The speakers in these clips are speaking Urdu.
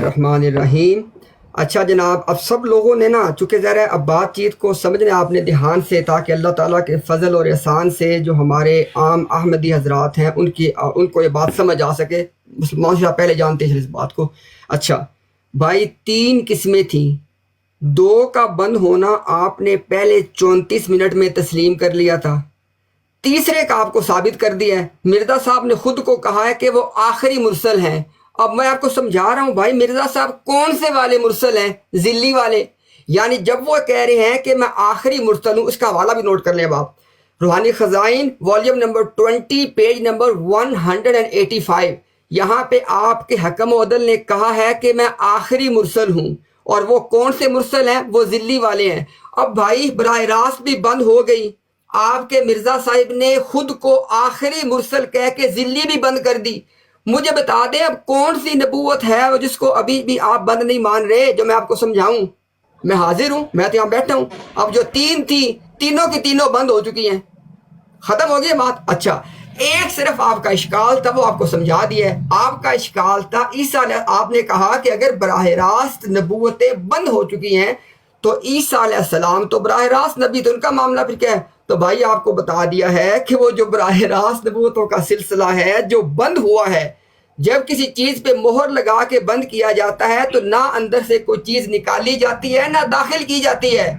الرحمن الرحیم۔ اچھا جناب، اب سب لوگوں نے نا چونکہ ذرا اب بات چیت کو سمجھنا آپ نے دھیان سے، تاکہ اللہ تعالیٰ کے فضل اور احسان سے جو ہمارے عام احمدی حضرات ہیں ان کو یہ بات سمجھ آ سکے۔ مسلمان سے پہلے جانتے ہیں اس بات کو۔ اچھا بھائی، 3 قسمیں تھیں، 2 کا بند ہونا آپ نے پہلے 34 منٹ میں تسلیم کر لیا تھا، تیسرے کا آپ کو ثابت کر دیا ہے۔ مرزا صاحب نے خود کو کہا ہے کہ وہ آخری مرسل ہیں۔ اب میں آپ کو سمجھا رہا ہوں بھائی، مرزا صاحب کون سے والے مرسل ہیں؟ ذلی والے۔ یعنی جب وہ کہہ رہے ہیں کہ میں آخری مرسل ہوں، اس کا حوالہ بھی نوٹ کر لیں اب آپ، روحانی خزائن والیوم نمبر 20 پیج نمبر 185، یہاں پہ آپ کے حکم و عدل نے کہا ہے کہ میں آخری مرسل ہوں، اور وہ کون سے مرسل ہیں؟ وہ ذلی والے ہیں۔ اب بھائی براہ راست بھی بند ہو گئی، آپ کے مرزا صاحب نے خود کو آخری مرسل کہہ کے ذلی بھی بند کر دی۔ مجھے بتا دیں اب کون سی نبوت ہے وہ جس کو ابھی بھی آپ بند نہیں مان رہے، جو میں آپ کو سمجھاؤں؟ میں حاضر ہوں، میں تو یہاں بیٹھا ہوں۔ اب جو 3 تھی، تینوں کی تینوں بند ہو چکی ہیں، ختم ہو گئی بات۔ اچھا ایک صرف آپ کا اشکال تھا، وہ آپ کو سمجھا دیا ہے۔ آپ کا اشکال تھا عیسیٰ، آپ نے کہا کہ اگر براہ راست نبوتیں بند ہو چکی ہیں تو عیسیٰ علیہ السلام تو براہ راست نبی، تو ان کا معاملہ پھر کیا ہے؟ تو بھائی آپ کو بتا دیا ہے کہ وہ جو براہ راست نبوتوں کا سلسلہ ہے جو بند ہوا ہے، جب کسی چیز پہ مہر لگا کے بند کیا جاتا ہے تو نہ اندر سے کوئی چیز نکالی جاتی ہے نہ داخل کی جاتی ہے،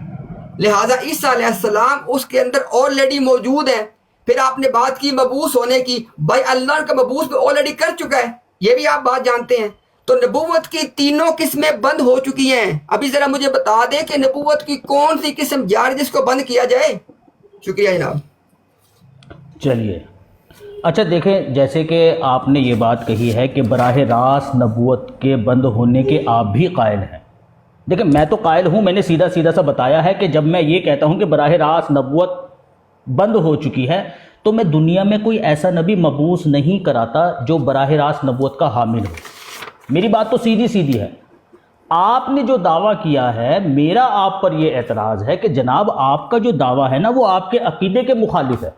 لہٰذا عیسیٰ علیہ السلام اس کے اندر آلریڈی موجود ہیں۔ پھر آپ نے بات کی مبعوث ہونے کی، بھائی اللہ کا مبعوث پہ آلریڈی کر چکا ہے، یہ بھی آپ بات جانتے ہیں۔ تو نبوت کی تینوں قسمیں بند ہو چکی ہیں۔ ابھی ذرا مجھے بتا دیں کہ نبوت کی کون سی قسم جاری جس کو بند کیا جائے؟ شکریہ جناب۔ چلیے اچھا دیکھیں، جیسے کہ آپ نے یہ بات کہی ہے کہ براہ راست نبوت کے بند ہونے کے آپ بھی قائل ہیں۔ دیکھیں میں تو قائل ہوں، میں نے سیدھا سا بتایا ہے کہ جب میں یہ کہتا ہوں کہ براہ راست نبوت بند ہو چکی ہے تو میں دنیا میں کوئی ایسا نبی مبعوث نہیں کراتا جو براہ راست نبوت کا حامل ہو۔ میری بات تو سیدھی ہے۔ آپ نے جو دعویٰ کیا ہے، میرا آپ پر یہ اعتراض ہے کہ جناب آپ کا جو دعویٰ ہے نا وہ آپ کے عقیدے کے مخالف ہے۔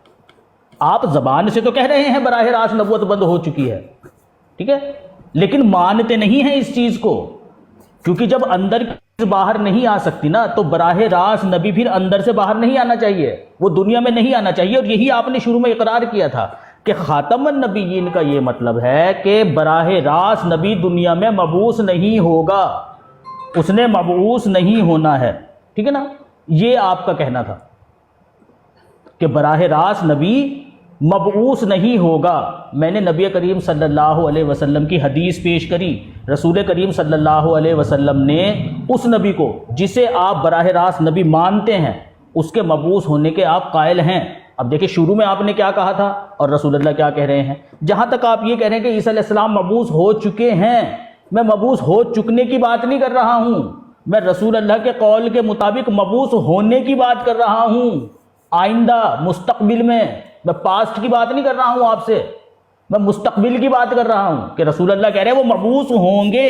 آپ زبان سے تو کہہ رہے ہیں براہ راست نبوت بند ہو چکی ہے، ٹھیک ہے، لیکن مانتے نہیں ہیں اس چیز کو، کیونکہ جب اندر کی چیز باہر نہیں آ سکتی نا تو براہ راست نبی پھر اندر سے باہر نہیں آنا چاہیے، وہ دنیا میں نہیں آنا چاہیے۔ اور یہی آپ نے شروع میں اقرار کیا تھا کہ خاتم النبیین کا یہ مطلب ہے کہ براہ راست نبی دنیا میں مبعوث نہیں ہوگا، اس نے مبعوث نہیں ہونا ہے، ٹھیک ہے نا؟ یہ آپ کا کہنا تھا کہ براہ راست نبی مبعوث نہیں ہوگا۔ میں نے نبی کریم صلی اللہ علیہ وسلم کی حدیث پیش کری، رسول کریم صلی اللہ علیہ وسلم نے اس نبی کو جسے آپ براہ راست نبی مانتے ہیں، اس کے مبعوث ہونے کے آپ قائل ہیں۔ اب دیکھیں شروع میں آپ نے کیا کہا تھا اور رسول اللہ کیا کہہ رہے ہیں۔ جہاں تک آپ یہ کہہ رہے ہیں کہ عیسیٰ علیہ السلام مبعوث ہو چکے ہیں، میں مبعوث ہو چکنے کی بات نہیں کر رہا ہوں، میں رسول اللہ کے قول کے مطابق مبعوث ہونے کی بات کر رہا ہوں، آئندہ مستقبل میں پاسٹ کی بات نہیں کر رہا ہوں آپ سے، میں مستقبل کی بات کر رہا ہوں کہ رسول اللہ کہہ رہے ہیں وہ مبعوث ہوں گے۔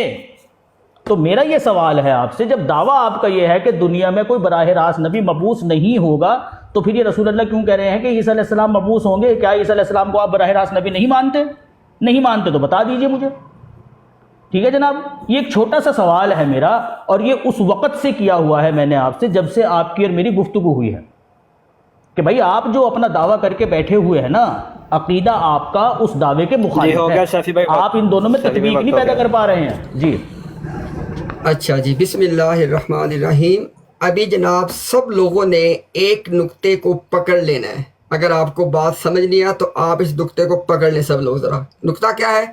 تو میرا یہ سوال ہے آپ سے، جب دعویٰ آپ کا یہ ہے کہ دنیا میں کوئی براہ راست نبی مبعوث نہیں ہوگا، تو پھر یہ رسول اللہ کیوں کہہ رہے ہیں کہ عیسیٰ علیہ السلام مبعوث ہوں گے؟ کیا عیسیٰ علیہ السلام کو آپ براہ راست نبی نہیں مانتے تو بتا دیجئے مجھے، ٹھیک ہے جناب؟ یہ ایک چھوٹا سا سوال ہے میرا، اور یہ اس وقت سے کیا ہوا ہے میں نے آپ سے، جب سے آپ کی اور میری گفتگو ہوئی ہے، کہ بھائی آپ جو اپنا دعویٰ کر کے بیٹھے ہوئے ہیں نا، عقیدہ آپ کا اس دعوے کے مخالف ہے، آپ ان دونوں میں تطبیق نہیں پیدا کر پا رہے ہیں۔ جی اچھا جی، بسم اللہ الرحمن الرحیم۔ ابھی جناب سب لوگوں نے ایک نقطے کو پکڑ لینا ہے، اگر آپ کو بات سمجھ نہیں آ تو آپ اس نقطے کو پکڑ لیں سب لوگ ذرا۔ نقطہ کیا ہے؟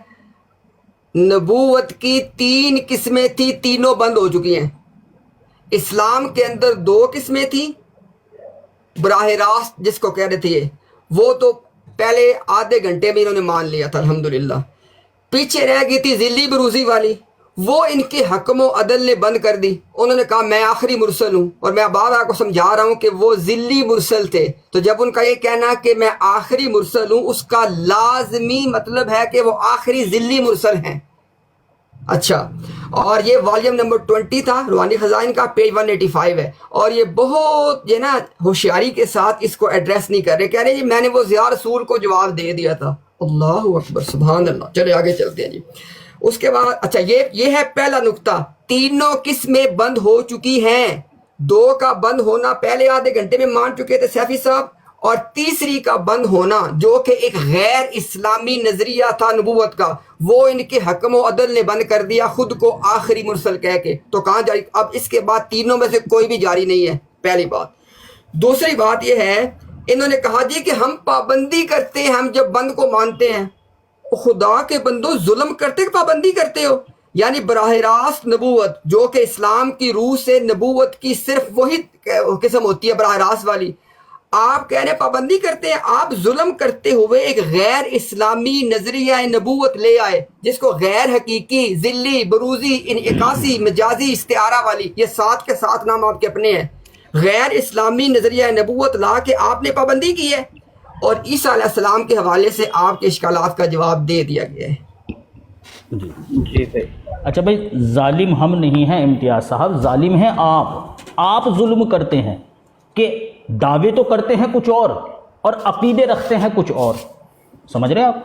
نبوت کی 3 قسمیں تھی، تینوں بند ہو چکی ہیں۔ اسلام کے اندر 2 قسمیں تھیں، براہ راست جس کو کہہ رہے تھے وہ تو پہلے آدھے گھنٹے میں انہوں نے مان لیا تھا الحمدللہ۔ پیچھے رہ گئی تھی ذلی بروزی والی، وہ ان کے حکم و عدل نے بند کر دی، انہوں نے کہا میں آخری مرسل ہوں، اور میں بار آپ کو سمجھا رہا ہوں کہ وہ ذلی مرسل تھے۔ تو جب ان کا یہ کہنا کہ میں آخری مرسل ہوں، اس کا لازمی مطلب ہے کہ وہ آخری ذلی مرسل ہیں۔ اچھا، اور یہ والیوم نمبر 20 تھا، روحانی خزائن کا، پیج 185 ہے، اور یہ بہت یہ نا ہوشیاری کے ساتھ اس کو ایڈریس نہیں کر رہے، کہہ رہے جی میں نے وہ ضیاء رسول کو جواب دے دیا تھا۔ اللہ اکبر، سبحان اللہ۔ چلے آگے چلتے ہیں جی۔ اس کے بعد اچھا یہ ہے پہلا نقطہ، تینوں قسمیں بند ہو چکی ہیں، 2 کا بند ہونا پہلے آدھے گھنٹے میں مان چکے تھے سیفی صاحب، اور تیسری کا بند ہونا جو کہ ایک غیر اسلامی نظریہ تھا نبوت کا، وہ ان کے حکم و عدل نے بند کر دیا خود کو آخری مرسل کہہ کے، تو کہاں جاری؟ اب اس کے بعد تینوں میں سے کوئی بھی جاری نہیں ہے، پہلی بات۔ دوسری بات یہ ہے، انہوں نے کہا جی کہ ہم پابندی کرتے ہیں، ہم جب بند کو مانتے ہیں، خدا کے بندو ظلم کرتے کہ پابندی کرتے ہو؟ یعنی براہ راست نبوت جو کہ اسلام کی روح سے نبوت کی صرف وہی قسم ہوتی ہے براہ راست والی، آپ کہہ رہے ہیں پابندی کرتے ہیں، آپ ظلم کرتے ہوئے ایک غیر اسلامی نظریہ نبوت لے آئے جس کو غیر حقیقی، ذلی، بروزی، انعکاسی، مجازی، استعارہ والی، یہ 7 کے 7 نام آپ کے اپنے ہیں، غیر اسلامی نظریہ نبوت لا کے آپ نے پابندی کی ہے، اور عیسیٰ علیہ السلام کے حوالے سے آپ کے اشکالات کا جواب دے دیا گیا ہے۔ جی اچھا بھائی، ظالم ہم نہیں ہیں امتیاز صاحب، ظالم ہیں آپ ظلم کرتے ہیں کہ دعوے تو کرتے ہیں کچھ اور عقیدے رکھتے ہیں کچھ اور، سمجھ رہے ہیں آپ؟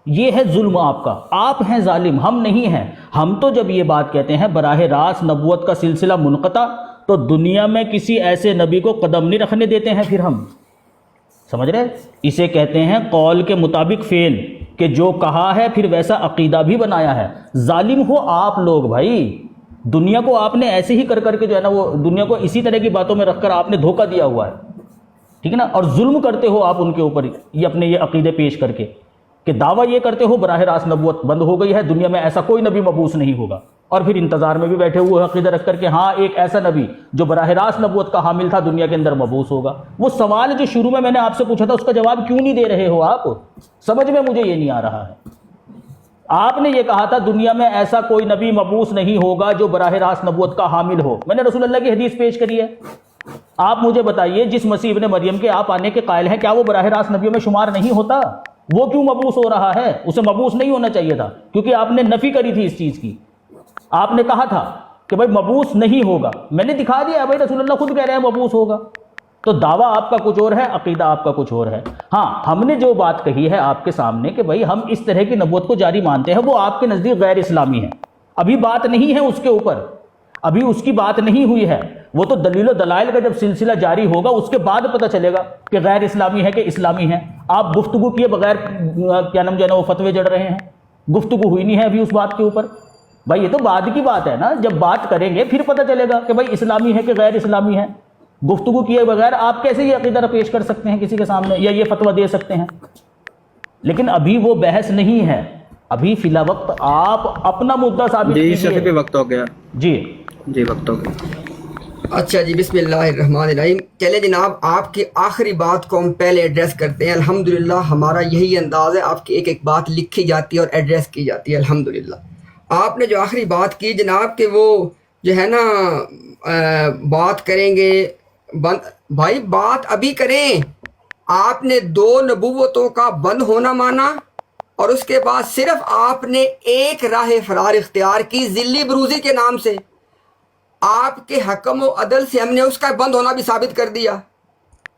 یہ ہے ظلم آپ کا، آپ ہیں ظالم، ہم نہیں ہیں۔ ہم تو جب یہ بات کہتے ہیں براہ راست نبوت کا سلسلہ منقطع، تو دنیا میں کسی ایسے نبی کو قدم نہیں رکھنے دیتے ہیں پھر ہم، سمجھ رہے؟ اسے کہتے ہیں قول کے مطابق فعل، کہ جو کہا ہے پھر ویسا عقیدہ بھی بنایا ہے۔ ظالم ہو آپ لوگ بھائی، دنیا کو آپ نے ایسے ہی کر کے جو ہے نا، وہ دنیا کو اسی طرح کی باتوں میں رکھ کر آپ نے دھوکہ دیا ہوا ہے، ٹھیک ہے نا؟ اور ظلم کرتے ہو آپ ان کے اوپر یہ اپنے یہ عقیدے پیش کر کے، کہ دعویٰ یہ کرتے ہو براہ راست نبوت بند ہو گئی ہے، دنیا میں ایسا کوئی نبی مبعوث نہیں ہوگا، اور پھر انتظار میں بھی بیٹھے ہوئے عقیدہ رکھ کر کے ہاں ایک ایسا نبی جو براہ راست نبوت کا حامل تھا دنیا کے اندر مبعوث ہوگا۔ وہ سوال جو شروع میں نے آپ سے پوچھا تھا اس کا جواب کیوں نہیں دے رہے ہو آپ؟ سمجھ میں مجھے یہ نہیں آ رہا ہے۔ آپ نے یہ کہا تھا دنیا میں ایسا کوئی نبی مبعوث نہیں ہوگا جو براہ راست نبوت کا حامل ہو، میں نے رسول اللہ کی حدیث پیش کری ہے۔ آپ مجھے بتائیے جس مسیح ابن مریم کے آپ آنے کے قائل ہیں، کیا وہ براہ راست نبیوں میں شمار نہیں ہوتا؟ وہ کیوں مبعوث ہو رہا ہے؟ اسے مبعوث نہیں ہونا چاہیے تھا، کیونکہ آپ نے نفی کری تھی اس چیز کی۔ آپ نے کہا تھا کہ بھائی مبعوث نہیں ہوگا، میں نے دکھا دیا بھائی رسول اللہ خود کہہ رہے ہیں مبعوث ہوگا۔ تو دعویٰ آپ کا کچھ اور ہے، عقیدہ آپ کا کچھ اور ہے۔ ہاں، ہم نے جو بات کہی ہے آپ کے سامنے کہ بھائی ہم اس طرح کی نبوت کو جاری مانتے ہیں، وہ آپ کے نزدیک غیر اسلامی ہے، ابھی بات نہیں ہے اس کے اوپر، ابھی اس کی بات نہیں ہوئی ہے، وہ تو دلیل و دلائل کا جب سلسلہ جاری ہوگا اس کے بعد پتہ چلے گا کہ غیر اسلامی ہے کہ اسلامی ہے۔ آپ گفتگو کیے بغیر کیا نام جو ہے نا وہ فتوے جڑ رہے ہیں، گفتگو ہوئی نہیں ہے ابھی اس بات کے اوپر۔ بھائی یہ تو بعد کی بات ہے نا، جب بات کریں گے پھر پتہ چلے گا کہ بھائی اسلامی ہے کہ غیر اسلامی ہے۔ گفتگو کیے بغیر آپ کیسے یہ عقیدہ پیش کر سکتے ہیں کسی کے سامنے، یا یہ فتویٰ دے سکتے ہیں؟ لیکن ابھی وہ بحث نہیں ہے، ابھی فی الوقت وقت آپ اپنا مدعا ثابت جی کیجیے۔ شفیع وقت ہو گیا، جی وقت ہو گیا۔ اچھا جی، بسم اللہ الرحمن الرحیم۔ چلے جناب، آپ کی آخری بات کو ہم پہلے ایڈریس کرتے ہیں۔ الحمدللہ ہمارا یہی انداز ہے، آپ کی ایک ایک بات لکھی جاتی ہے اور ایڈریس کی جاتی ہے الحمدللہ۔ آپ نے جو آخری بات کی جناب کہ وہ جو ہے نا بات کریں گے بھائی بات ابھی کریں۔ آپ نے 2 نبوتوں کا بند ہونا مانا، اور اس کے بعد صرف آپ نے ایک راہ فرار اختیار کی ذلی بروزی کے نام سے۔ آپ کے حکم و عدل سے ہم نے اس کا بند ہونا بھی ثابت کر دیا،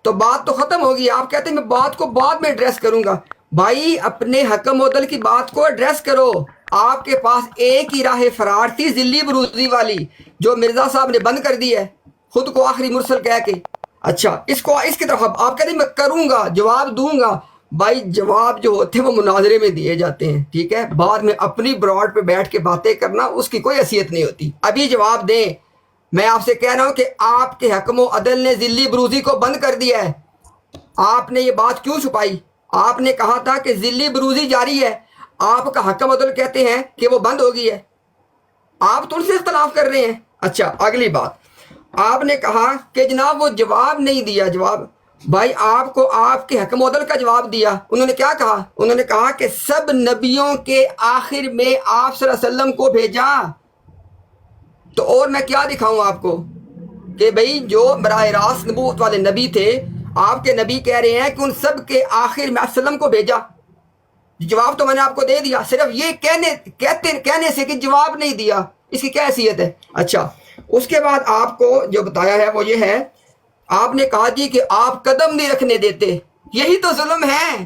تو بات تو ختم ہوگی۔ آپ کہتے ہیں میں بات کو بعد میں ایڈریس کروں گا، بھائی اپنے حکم و عدل کی بات کو ایڈریس کرو۔ آپ کے پاس ایک ہی راہ فرار تھی، ذلی بروزی والی، جو مرزا صاحب نے بند کر دی ہے خود کو آخری مرسل کہہ کے۔ اچھا اس کی طرف آپ کہتے ہیں میں کروں گا، جواب دوں گا۔ بھائی جواب جو ہوتے ہیں وہ مناظرے میں دیے جاتے ہیں، ٹھیک ہے؟ بعد میں اپنی براڈ پہ بیٹھ کے باتیں کرنا اس کی کوئی حیثیت نہیں ہوتی۔ ابھی جواب دیں۔ میں آپ سے کہہ رہا ہوں کہ آپ کے حکم و عدل نے ذلی بروزی کو بند کر دیا ہے۔ آپ نے یہ بات کیوں چھپائی؟ آپ نے کہا تھا کہ ذلی بروزی جاری ہے، آپ کا حکم عدل کہتے ہیں کہ وہ بند ہو گئی ہے۔ آپ تو ان سے اختلاف کر رہے ہیں۔ اچھا اگلی بات، آپ نے کہا کہ جناب وہ جواب نہیں دیا۔ جواب بھائی آپ کو آپ کے حکم عدل کا جواب دیا۔ انہوں نے کیا کہا؟ انہوں نے کہا کہ سب نبیوں کے آخر میں آپ صلی اللہ علیہ وسلم کو بھیجا۔ تو اور میں کیا دکھاؤں آپ کو کہ بھئی جو براہ راست نبوت والے نبی تھے، آپ کے نبی کہہ رہے ہیں کہ ان سب کے آخر میں وسلم کو بھیجا۔ جواب تو میں نے آپ کو دے دیا، صرف یہ کہنے سے کہ جواب نہیں دیا، اس کی کیا حیثیت ہے؟ اچھا اس کے بعد آپ کو جو بتایا ہے وہ یہ ہے، آپ نے کہا جی کہ آپ قدم نہیں رکھنے دیتے، یہی تو ظلم ہے۔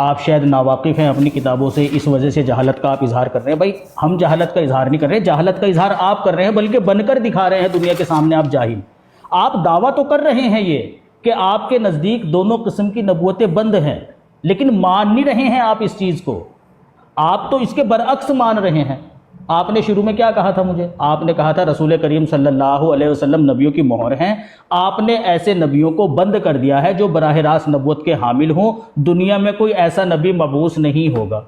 آپ شاید ناواقف ہیں اپنی کتابوں سے، اس وجہ سے جہالت کا آپ اظہار کر رہے ہیں۔ بھائی ہم جہالت کا اظہار نہیں کر رہے، جہالت کا اظہار آپ کر رہے ہیں، بلکہ بن کر دکھا رہے ہیں دنیا کے سامنے آپ جاہل۔ آپ دعویٰ تو کر رہے ہیں یہ کہ آپ کے نزدیک دونوں قسم کی نبوتیں بند ہیں، لیکن مان نہیں رہے ہیں آپ اس چیز کو، آپ تو اس کے برعکس مان رہے ہیں۔ آپ نے شروع میں کیا کہا تھا مجھے؟ آپ نے کہا تھا رسول کریم صلی اللہ علیہ وسلم نبیوں کی مہر ہیں، آپ نے ایسے نبیوں کو بند کر دیا ہے جو براہ راست نبوت کے حامل ہوں، دنیا میں کوئی ایسا نبی مبعوث نہیں ہوگا۔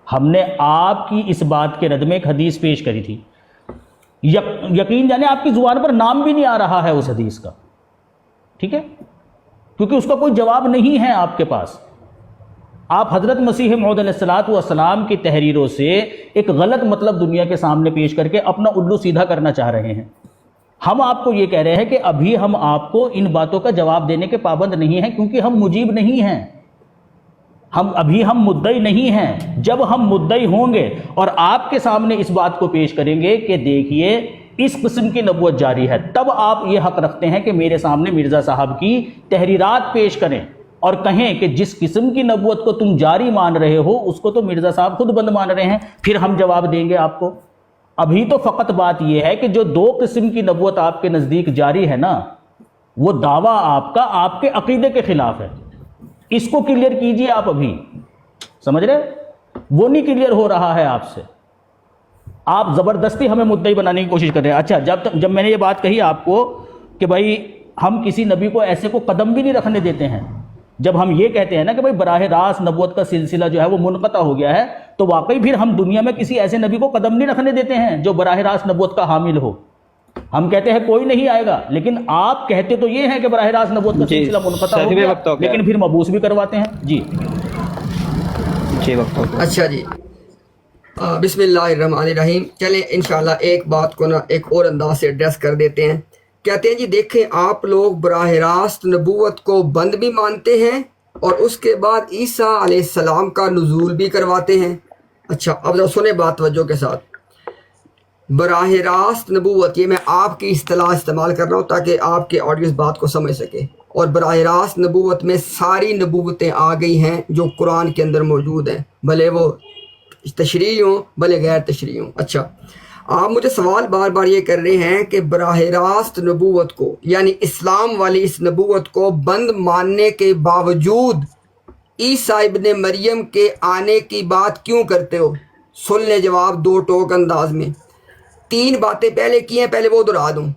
ہم نے آپ کی اس بات کے رد میں ایک حدیث پیش کری تھی، یقین جانے آپ کی زبان پر نام بھی نہیں آ رہا ہے اس حدیث کا، ٹھیک ہے، کیونکہ اس کا کوئی جواب نہیں ہے آپ کے پاس۔ آپ حضرت مسیح موعود علیہ الصلوۃ والسلام کی تحریروں سے ایک غلط مطلب دنیا کے سامنے پیش کر کے اپنا الو سیدھا کرنا چاہ رہے ہیں۔ ہم آپ کو یہ کہہ رہے ہیں کہ ابھی ہم آپ کو ان باتوں کا جواب دینے کے پابند نہیں ہیں، کیونکہ ہم مجیب نہیں ہیں، ہم مدعی نہیں ہیں۔ جب ہم مدعی ہوں گے اور آپ کے سامنے اس بات کو پیش کریں گے کہ دیکھیے اس قسم کی نبوت جاری ہے، تب آپ یہ حق رکھتے ہیں کہ میرے سامنے مرزا صاحب کی تحریرات پیش کریں اور کہیں کہ جس قسم کی نبوت کو تم جاری مان رہے ہو اس کو تو مرزا صاحب خود بند مان رہے ہیں، پھر ہم جواب دیں گے آپ کو۔ ابھی تو فقط بات یہ ہے کہ جو دو قسم کی نبوت آپ کے نزدیک جاری ہے نا، وہ دعویٰ آپ کا آپ کے عقیدے کے خلاف ہے، اس کو کلیئر کیجئے آپ۔ ابھی سمجھ رہے؟ وہ نہیں کلیئر ہو رہا ہے آپ سے، آپ زبردستی ہمیں مدعی بنانے کی کوشش کر رہے ہیں۔ اچھا، جب میں نے یہ بات کہی آپ کو کہ بھائی ہم کسی نبی کو ایسے کو قدم بھی نہیں رکھنے دیتے ہیں، جب ہم یہ کہتے ہیں نا کہ بھائی براہ راست نبوت کا سلسلہ جو ہے وہ منقطع ہو گیا ہے، تو واقعی پھر ہم دنیا میں کسی ایسے نبی کو قدم نہیں رکھنے دیتے ہیں جو براہ راست نبوت کا حامل ہو۔ ہم کہتے ہیں کوئی نہیں آئے گا، لیکن آپ کہتے تو یہ ہیں کہ براہ راست نبوت کا سلسلہ منقطع ہو گیا، لیکن پھر مبعوث بھی کرواتے ہیں۔ جی وقت ہو گیا۔ اچھا جی، بسم اللہ الرحمن الرحیم۔ چلیں انشاءاللہ ایک بات کو نا ایک اور انداز سے ایڈریس کر دیتے ہیں۔ کہتے ہیں جی دیکھیں آپ لوگ براہ راست نبوت کو بند بھی مانتے ہیں اور اس کے بعد عیسیٰ علیہ السلام کا نزول بھی کرواتے ہیں۔ اچھا اب ذرا سنیں بات توجہ کے ساتھ۔ براہ راست نبوت، یہ میں آپ کی اصطلاح استعمال کر رہا ہوں تاکہ آپ کے آڈینس بات کو سمجھ سکے، اور براہ راست نبوت میں ساری نبوتیں آ گئی ہیں جو قرآن کے اندر موجود ہیں، بھلے وہ تشریعی ہوں بھلے غیر تشریعی ہوں۔ اچھا آپ مجھے سوال بار بار یہ کر رہے ہیں کہ براہ راست نبوت کو یعنی اسلام والی اس نبوت کو بند ماننے کے باوجود عیسیٰ ابن مریم کے آنے کی بات کیوں کرتے ہو؟ سن لیں جواب دو ٹوک انداز میں۔ تین باتیں پہلے کی ہیں، پہلے وہ دہرا دوں۔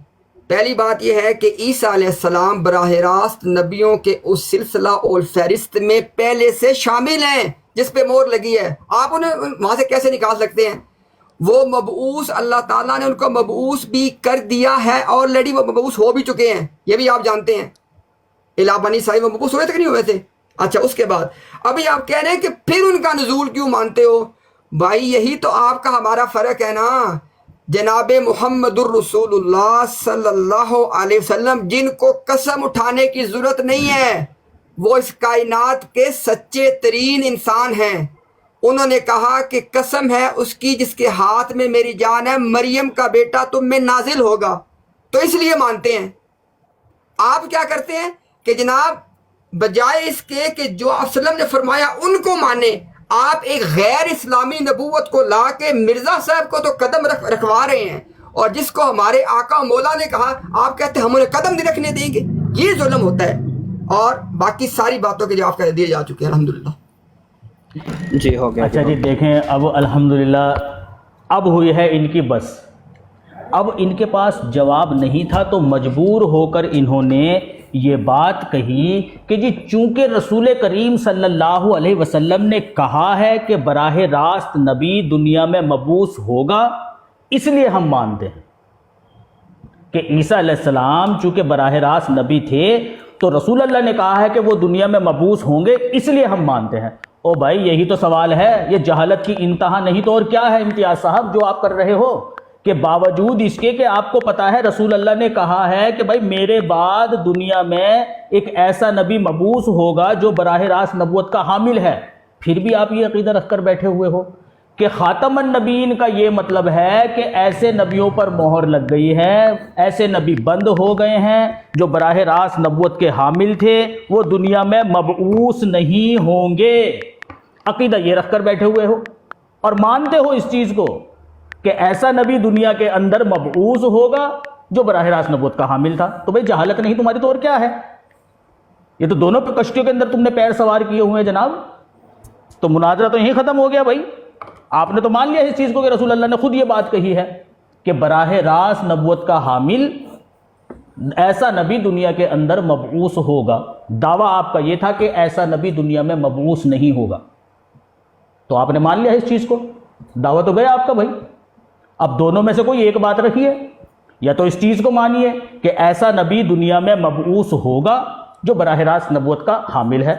پہلی بات یہ ہے کہ عیسیٰ علیہ السلام براہ راست نبیوں کے اس سلسلہ اور فہرست میں پہلے سے شامل ہیں جس پہ مہر لگی ہے۔ آپ انہیں وہاں سے کیسے نکال سکتے ہیں؟ وہ مبعوث، اللہ تعالیٰ نے ان کو مبعوث بھی کر دیا ہے، آلریڈی وہ مبعوث ہو بھی چکے ہیں، یہ بھی آپ جانتے ہیں۔ الہ بنی اسرائیل میں مبعوث ہوئے تھے کہ نہیں ہوئے تھے؟ اچھا اس کے بعد ابھی آپ کہہ رہے ہیں کہ پھر ان کا نزول کیوں مانتے ہو؟ بھائی یہی تو آپ کا ہمارا فرق ہے نا۔ جناب محمد الرسول اللہ صلی اللہ علیہ وسلم جن کو قسم اٹھانے کی ضرورت نہیں ہے، وہ اس کائنات کے سچے ترین انسان ہیں۔ انہوں نے کہا کہ قسم ہے اس کی جس کے ہاتھ میں میری جان ہے، مریم کا بیٹا تم میں نازل ہوگا، تو اس لیے مانتے ہیں۔ آپ کیا کرتے ہیں کہ جناب بجائے اس کے کہ جو آپ صلی اللہ علیہ وسلم نے فرمایا ان کو مانے، آپ ایک غیر اسلامی نبوت کو لا کے مرزا صاحب کو تو قدم رکھوا رہے ہیں، اور جس کو ہمارے آقا مولا نے کہا آپ کہتے ہیں ہم انہیں قدم نہیں رکھنے دیں گے۔ یہ ظلم ہوتا ہے، اور باقی ساری باتوں کے جواب کر دیے جا چکے ہیں الحمدللہ۔ جی ہو گیا۔ اچھا جی دیکھیں، اب الحمدللہ اب ہوئی ہے ان کی بس، اب ان کے پاس جواب نہیں تھا تو مجبور ہو کر انہوں نے یہ بات کہی کہ جی چونکہ رسول کریم صلی اللہ علیہ وسلم نے کہا ہے کہ براہ راست نبی دنیا میں مبعوث ہوگا، اس لیے ہم مانتے ہیں کہ عیسیٰ علیہ السلام چونکہ براہ راست نبی تھے تو رسول اللہ نے کہا ہے کہ وہ دنیا میں مبعوث ہوں گے، اس لیے ہم مانتے ہیں۔ او بھائی یہی تو سوال ہے، یہ جہالت کی انتہا نہیں تو اور کیا ہے امتیاز صاحب جو آپ کر رہے ہو؟ کہ باوجود اس کے کہ آپ کو پتا ہے رسول اللہ نے کہا ہے کہ بھائی میرے بعد دنیا میں ایک ایسا نبی مبعوث ہوگا جو براہ راست نبوت کا حامل ہے، پھر بھی آپ یہ عقیدہ رکھ کر بیٹھے ہوئے ہو کہ خاتم النبیین کا یہ مطلب ہے کہ ایسے نبیوں پر مہر لگ گئی ہے، ایسے نبی بند ہو گئے ہیں جو براہ راست نبوت کے حامل تھے، وہ دنیا میں مبعوث نہیں ہوں گے۔ عقیدہ یہ رکھ کر بیٹھے ہوئے ہو اور مانتے ہو اس چیز کو کہ ایسا نبی دنیا کے اندر مبعوث ہوگا جو براہ راست نبوت کا حامل تھا. تو بھئی جہالت نہیں تمہاری تو اور کیا ہے؟ یہ تو دونوں کشتیوں کے اندر تم نے پیر سوار کیے ہوئے ہیں جناب. تو مناظرہ تو یہیں ختم ہو گیا بھائی. آپ نے تو مان لیا اس چیز کو کہ رسول اللہ نے خود یہ بات کہی ہے کہ براہ راست نبوت کا حامل ایسا نبی دنیا کے اندر مبعوث ہوگا. دعویٰ آپ کا یہ تھا کہ ایسا نبی دنیا میں مبعوث نہیں ہوگا. تو آپ نے مان لیا اس چیز کو, دعویٰ تو گیا آپ کا بھائی. اب دونوں میں سے کوئی ایک بات رکھیے, یا تو اس چیز کو مانیے کہ ایسا نبی دنیا میں مبعوث ہوگا جو براہ راست نبوت کا حامل ہے,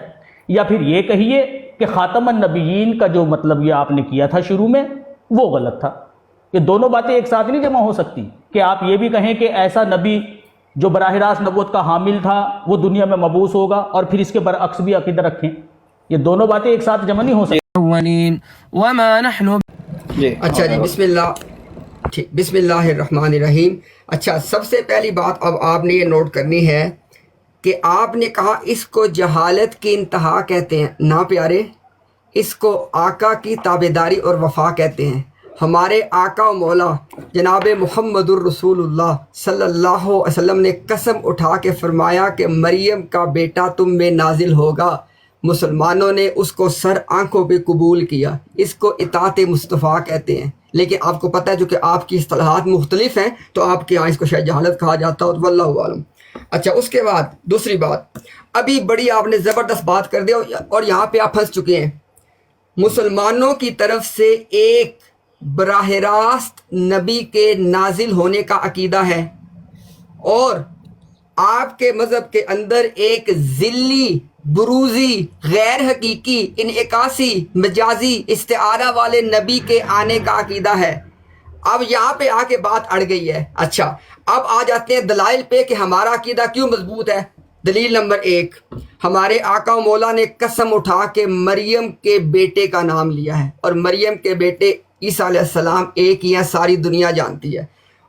یا پھر یہ کہیے کہ خاتم النبیین کا جو مطلب یہ آپ نے کیا تھا شروع میں وہ غلط تھا. یہ دونوں باتیں ایک ساتھ نہیں جمع ہو سکتی کہ آپ یہ بھی کہیں کہ ایسا نبی جو براہ راست نبوت کا حامل تھا وہ دنیا میں مبعوث ہوگا, اور پھر اس کے برعکس بھی عقیدہ رکھیں. یہ دونوں باتیں ایک ساتھ جمع نہیں ہو سکتی. وما نحن جی اچھا جی, بسم اللہ. ٹھیک, بسم اللہ الرحمن الرحیم. اچھا, سب سے پہلی بات اب آپ نے یہ نوٹ کرنی ہے کہ آپ نے کہا اس کو جہالت کی انتہا کہتے ہیں. نا پیارے, اس کو آقا کی تابعداری اور وفا کہتے ہیں. ہمارے آقا و مولا جناب محمد الرسول اللہ صلی اللہ علیہ وسلم نے قسم اٹھا کے فرمایا کہ مریم کا بیٹا تم میں نازل ہوگا. مسلمانوں نے اس کو سر آنکھوں پہ قبول کیا. اس کو اطاعت مصطفیٰ کہتے ہیں. لیکن آپ کو پتہ ہے جو کہ آپ کی اصطلاحات مختلف ہیں تو آپ کے یہاں اس کو شاید جہالت کہا جاتا ہو, واللہ عالم. اچھا, اس کے بعد دوسری بات, ابھی بڑی آپ نے زبردست بات کر دی اور یہاں پہ آپ پھنس چکے ہیں. مسلمانوں کی طرف سے ایک براہ راست نبی کے نازل ہونے کا عقیدہ ہے, اور آپ کے مذہب کے اندر ایک ذلی, بروزی, غیر حقیقی, انعکاسی, مجازی, استعارہ والے نبی کے آنے کا عقیدہ ہے. اب یہاں پہ آ کے بات اڑ گئی ہے. اچھا, اب آ جاتے ہیں دلائل پہ کہ ہمارا عقیدہ کیوں مضبوط ہے. دلیل نمبر 1, ہمارے آقا و مولا نے قسم اٹھا کے مریم کے بیٹے کا نام لیا ہے, اور مریم کے بیٹے عیسیٰ علیہ السلام ایک ہی ہیں, ساری دنیا جانتی ہے.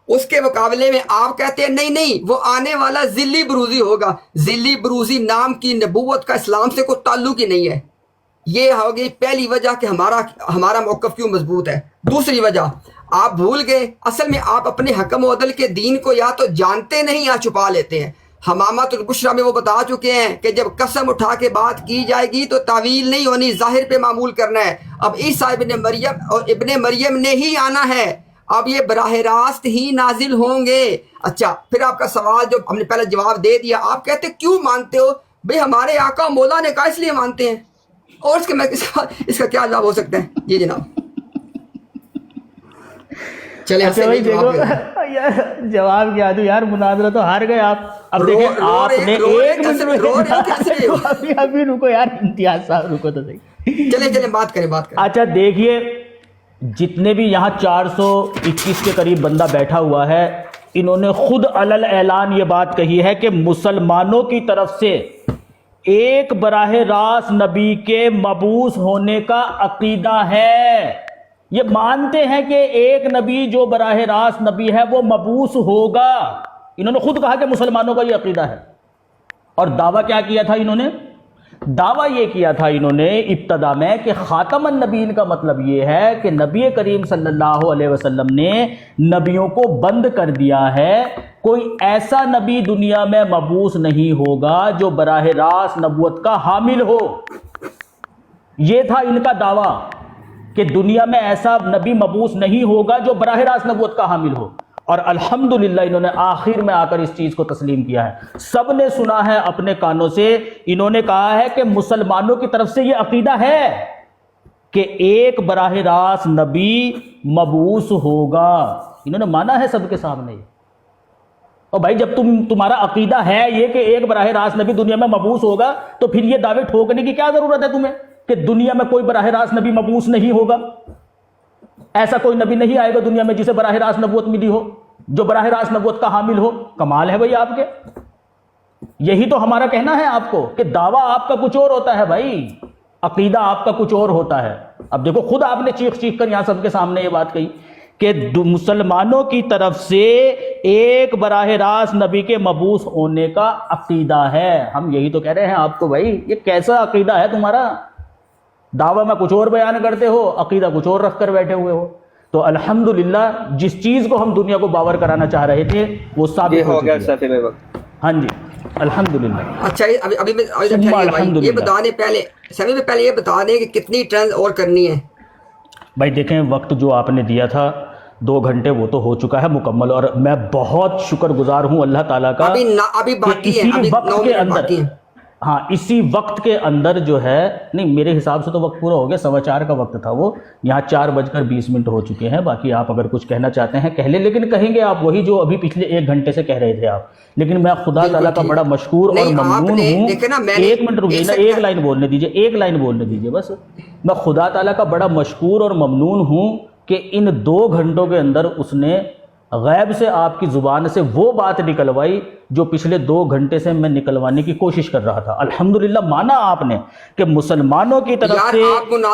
اس کے مقابلے میں آپ کہتے ہیں نہیں نہیں, وہ آنے والا ذلی بروزی ہوگا. ذلی بروزی نام کی نبوت کا اسلام سے کوئی تعلق ہی نہیں ہے. یہ ہوگی پہلی وجہ کہ ہمارا موقف کیوں مضبوط ہے. دوسری وجہ, آپ بھول گئے, اصل میں آپ اپنے حکم و عدل کے دین کو یا تو جانتے نہیں یا چھپا لیتے ہیں. حمامۃ البشریٰ میں وہ بتا چکے ہیں کہ جب قسم اٹھا کے بات کی جائے گی تو تعویل نہیں ہونی, ظاہر پہ معمول کرنا ہے. اب عیسیٰ ابن مریم اور ابن مریم نے ہی آنا ہے, اب یہ براہ راست ہی نازل ہوں گے. اچھا, پھر آپ کا سوال جو ہم نے پہلے جواب دے دیا, آپ کہتے کیوں مانتے ہو؟ بھئی ہمارے آقا مولا نے کہا اس لیے مانتے ہیں. اور اس کا کیا جواب ہو سکتا ہے؟ جی جناب چلے اچھا بھائی دیکھو یار جواب کیا دوں یار, مناظرہ تو ہار گئے آپ. اب دیکھیں آپ نے ایک منٹ ابھی رکو یار, امتیاز صاحب رکو تو صحیح. چلیں بات کریں. اچھا دیکھیے, جتنے بھی یہاں 421 کے قریب بندہ بیٹھا ہوا ہے, انہوں نے خود علل اعلان یہ بات کہی ہے کہ مسلمانوں کی طرف سے ایک براہ راست نبی کے مبعوث ہونے کا عقیدہ ہے. یہ مانتے ہیں کہ ایک نبی جو براہ راست نبی ہے وہ مبعوث ہوگا. انہوں نے خود کہا کہ مسلمانوں کا یہ عقیدہ ہے. اور دعویٰ کیا کیا تھا انہوں نے؟ دعویٰ یہ کیا تھا انہوں نے ابتدا میں کہ خاتم النبیین کا مطلب یہ ہے کہ نبی کریم صلی اللہ علیہ وسلم نے نبیوں کو بند کر دیا ہے. کوئی ایسا نبی دنیا میں مبعوث نہیں ہوگا جو براہ راست نبوت کا حامل ہو. یہ تھا ان کا دعویٰ کہ دنیا میں ایسا نبی مبعوث نہیں ہوگا جو براہ راست نبوت کا حامل ہو. اور الحمدللہ انہوں نے آخر میں آ کر اس چیز کو تسلیم کیا ہے. سب نے سنا ہے اپنے کانوں سے, انہوں نے کہا ہے کہ مسلمانوں کی طرف سے یہ عقیدہ ہے کہ ایک براہ راست نبی مبعوث ہوگا. انہوں نے مانا ہے سب کے سامنے. اور بھائی جب تمہارا عقیدہ ہے یہ کہ ایک براہ راست نبی دنیا میں مبعوث ہوگا تو پھر یہ دعوے ٹھوکنے کی کیا ضرورت ہے تمہیں کہ دنیا میں کوئی براہ راست نبی مبعوث نہیں ہوگا. ایسا کوئی نبی نہیں آئے گا دنیا میں جسے براہ راست نبوت ملی ہو, جو براہ راست نبوت کا حامل ہو. کمال ہے بھائی آپ کے. یہی تو ہمارا کہنا ہے آپ کو کہ دعویٰ آپ کا کچھ اور ہوتا ہے بھائی, عقیدہ آپ کا کچھ اور ہوتا ہے. اب دیکھو خود آپ نے چیخ چیخ کر یہاں سب کے سامنے یہ بات کہی کہ مسلمانوں کی طرف سے ایک براہ راست نبی کے مبعوث ہونے کا عقیدہ ہے. ہم یہی تو کہہ رہے ہیں آپ کو بھائی, یہ کیسا عقیدہ ہے تمہارا؟ دعویٰ میں کچھ اور بیان کرتے ہو، عقیدہ کچھ اور رکھ کر بیٹھے ہوئے ہو. تو الحمدللہ جس چیز کو ہم دنیا کو باور کرانا چاہ رہے تھے وہ ثابت ہو گیا چکی ہے. سیفی بھائی وقت. ہاں جی الحمدللہ. اچھا ابھی ثم الحمدللہ. یہ بتا دیں پہلے سمی میں پہلے یہ بتا دیں کہ کتنی ٹرن اور کرنی ہے. بھائی دیکھیں وقت جو آپ نے دیا تھا 2 گھنٹے وہ تو ہو چکا ہے مکمل، اور میں بہت شکر گزار ہوں اللہ تعالیٰ کا ابھی کہ باقی ہے، اسی ابھی وقت 9 کے منٹ اندر، باقی ہیں. ہاں اسی وقت کے اندر جو ہے، نہیں میرے حساب سے تو وقت پورا ہو گیا، 4:15 کا وقت تھا وہ، یہاں 4:20 ہو چکے ہیں. باقی آپ اگر کچھ کہنا چاہتے ہیں کہہ لیں، لیکن کہیں گے آپ وہی جو ابھی پچھلے 1 گھنٹے سے کہہ رہے تھے آپ. لیکن میں خدا تعالیٰ کا بڑا مشکور اور ممنون ہوں. 1 منٹ رکیے نا، 1 لائن بولنے دیجیے، 1 لائن بولنے دیجیے بس. میں خدا تعالیٰ کا بڑا مشکور اور ممنون ہوں کہ ان 2 گھنٹوں کے اندر اس نے غیب سے آپ کی زبان سے وہ بات نکلوائی جو پچھلے 2 گھنٹے سے میں نکلوانے کی کوشش کر رہا تھا. الحمدللہ مانا آپ نے کہ مسلمانوں کی طرف سے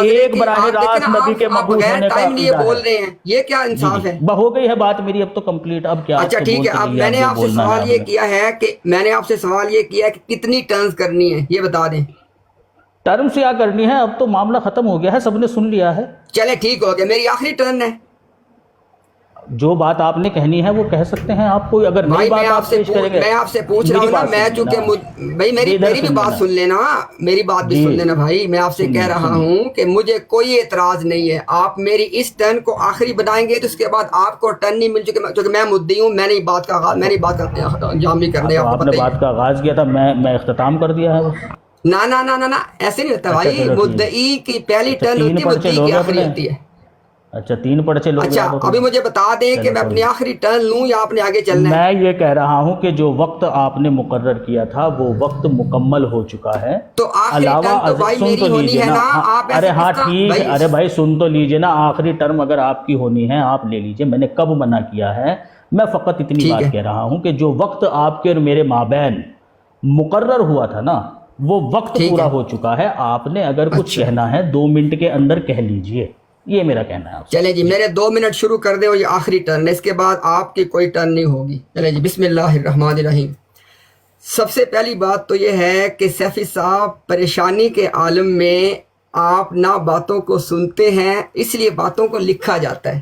ایک براہ راست نبی کے مبعوث ہونے کا عقیدہ بول ہے. رہے ہیں، یہ کیا انصاف ہے؟ ہو گئی ہے بات میری اب تو کمپلیٹ. اب کیا اچھا ٹھیک ہے، اب میں نے آپ سے سوال یہ کیا ہے کہ کتنی ٹرنز کرنی ہے یہ بتا دیں. ٹرم سے کیا کرنی ہے، اب تو معاملہ ختم ہو گیا ہے، سب نے سن لیا ہے. چلے ٹھیک ہو گیا، میری آخری ٹرن ہے. جو بات آپ نے کہنی ہے وہ کہہ سکتے ہیں آپ. کوئی اگر نئی بات آپ پیش کریں گے. میں آپ سے پوچھ رہا ہوں نا، میں چونکہ بھائی میری بھی بات سن لینا، میری بات بھی سن لینا بھائی. میں آپ سے کہہ رہا ہوں کہ مجھے کوئی اعتراض نہیں ہے، آپ میری اس ٹرن کو آخری بنائیں گے تو اس کے بعد آپ کو ٹرن نہیں مل چکی، کیونکہ میں مدعی ہوں. میں نے بات کا انجام نہیں کرنے. آپ نے بات کا آغاز کیا تھا، میں اختتام کر دیا ہے. نہ ایسے نہیں ہوتا بھائی. مدعی کی پہلی ٹرن ہوتی ہے، مدعی کی آخری ہوتی ہے. اچھا 3 پرچے لوگ. اچھا ابھی مجھے بتا دیں کہ میں اپنی آخری ٹرن لوں یا آپ نے آگے چلنا ہے؟ میں یہ کہہ رہا ہوں کہ جو وقت آپ نے مقرر کیا تھا وہ وقت مکمل ہو چکا ہے. تو آخری ٹرن تو بھائی میری ہونی ہے نا. آپ ارے ہاں ٹھیک ہے، ارے بھائی سن تو لیجئے نا. آخری ٹرم اگر آپ کی ہونی ہے آپ لے لیجئے، میں نے کب منع کیا ہے. میں فقط اتنی بات کہہ رہا ہوں کہ جو وقت آپ کے اور میرے مابین مقرر ہوا تھا نا وہ وقت پورا ہو چکا ہے. آپ نے اگر کچھ کہنا ہے 2 منٹ کے اندر کہہ لیجئے، یہ میرا کہنا ہے. چلے جی میرے 2 منٹ شروع کر دے، اور یہ آخری ٹرن ہے، اس کے بعد آپ کی کوئی ٹرن نہیں ہوگی. چلے جی بسم اللہ الرحمن الرحیم. سب سے پہلی بات تو یہ ہے کہ سیفی صاحب پریشانی کے عالم میں آپ نہ باتوں کو سنتے ہیں، اس لیے باتوں کو لکھا جاتا ہے.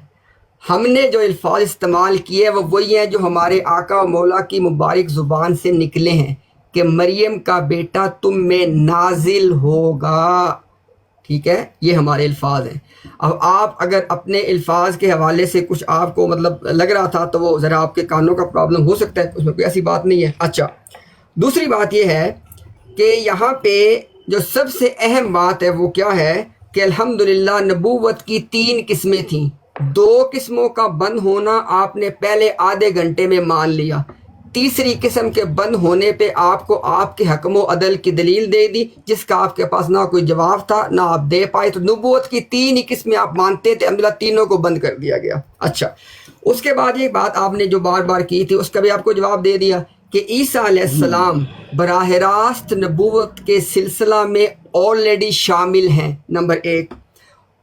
ہم نے جو الفاظ استعمال کیے وہ وہی ہیں جو ہمارے آقا و مولا کی مبارک زبان سے نکلے ہیں کہ مریم کا بیٹا تم میں نازل ہوگا. ٹھیک ہے، یہ ہمارے الفاظ ہیں. اب آپ اگر اپنے الفاظ کے حوالے سے کچھ آپ کو مطلب لگ رہا تھا تو وہ ذرا آپ کے کانوں کا پرابلم ہو سکتا ہے، اس میں کوئی ایسی بات نہیں ہے. اچھا دوسری بات یہ ہے کہ یہاں پہ جو سب سے اہم بات ہے وہ کیا ہے کہ الحمدللہ نبوت کی 3 قسمیں تھیں. 2 قسموں کا بند ہونا آپ نے پہلے آدھے گھنٹے میں مان لیا. تیسری قسم کے بند ہونے پہ آپ کو آپ کے حکم و عدل کی دلیل دے دی جس کا آپ کے پاس نہ کوئی جواب تھا نہ آپ دے پائے. تو نبوت کی 3 ہی قسمیں آپ مانتے تھے، الحمدللہ تینوں کو بند کر دیا گیا. اچھا اس کے بعد یہ بات آپ نے جو بار بار کی تھی اس کا بھی آپ کو جواب دے دیا کہ عیسیٰ علیہ السلام براہ راست نبوت کے سلسلہ میں آلریڈی شامل ہیں. نمبر 1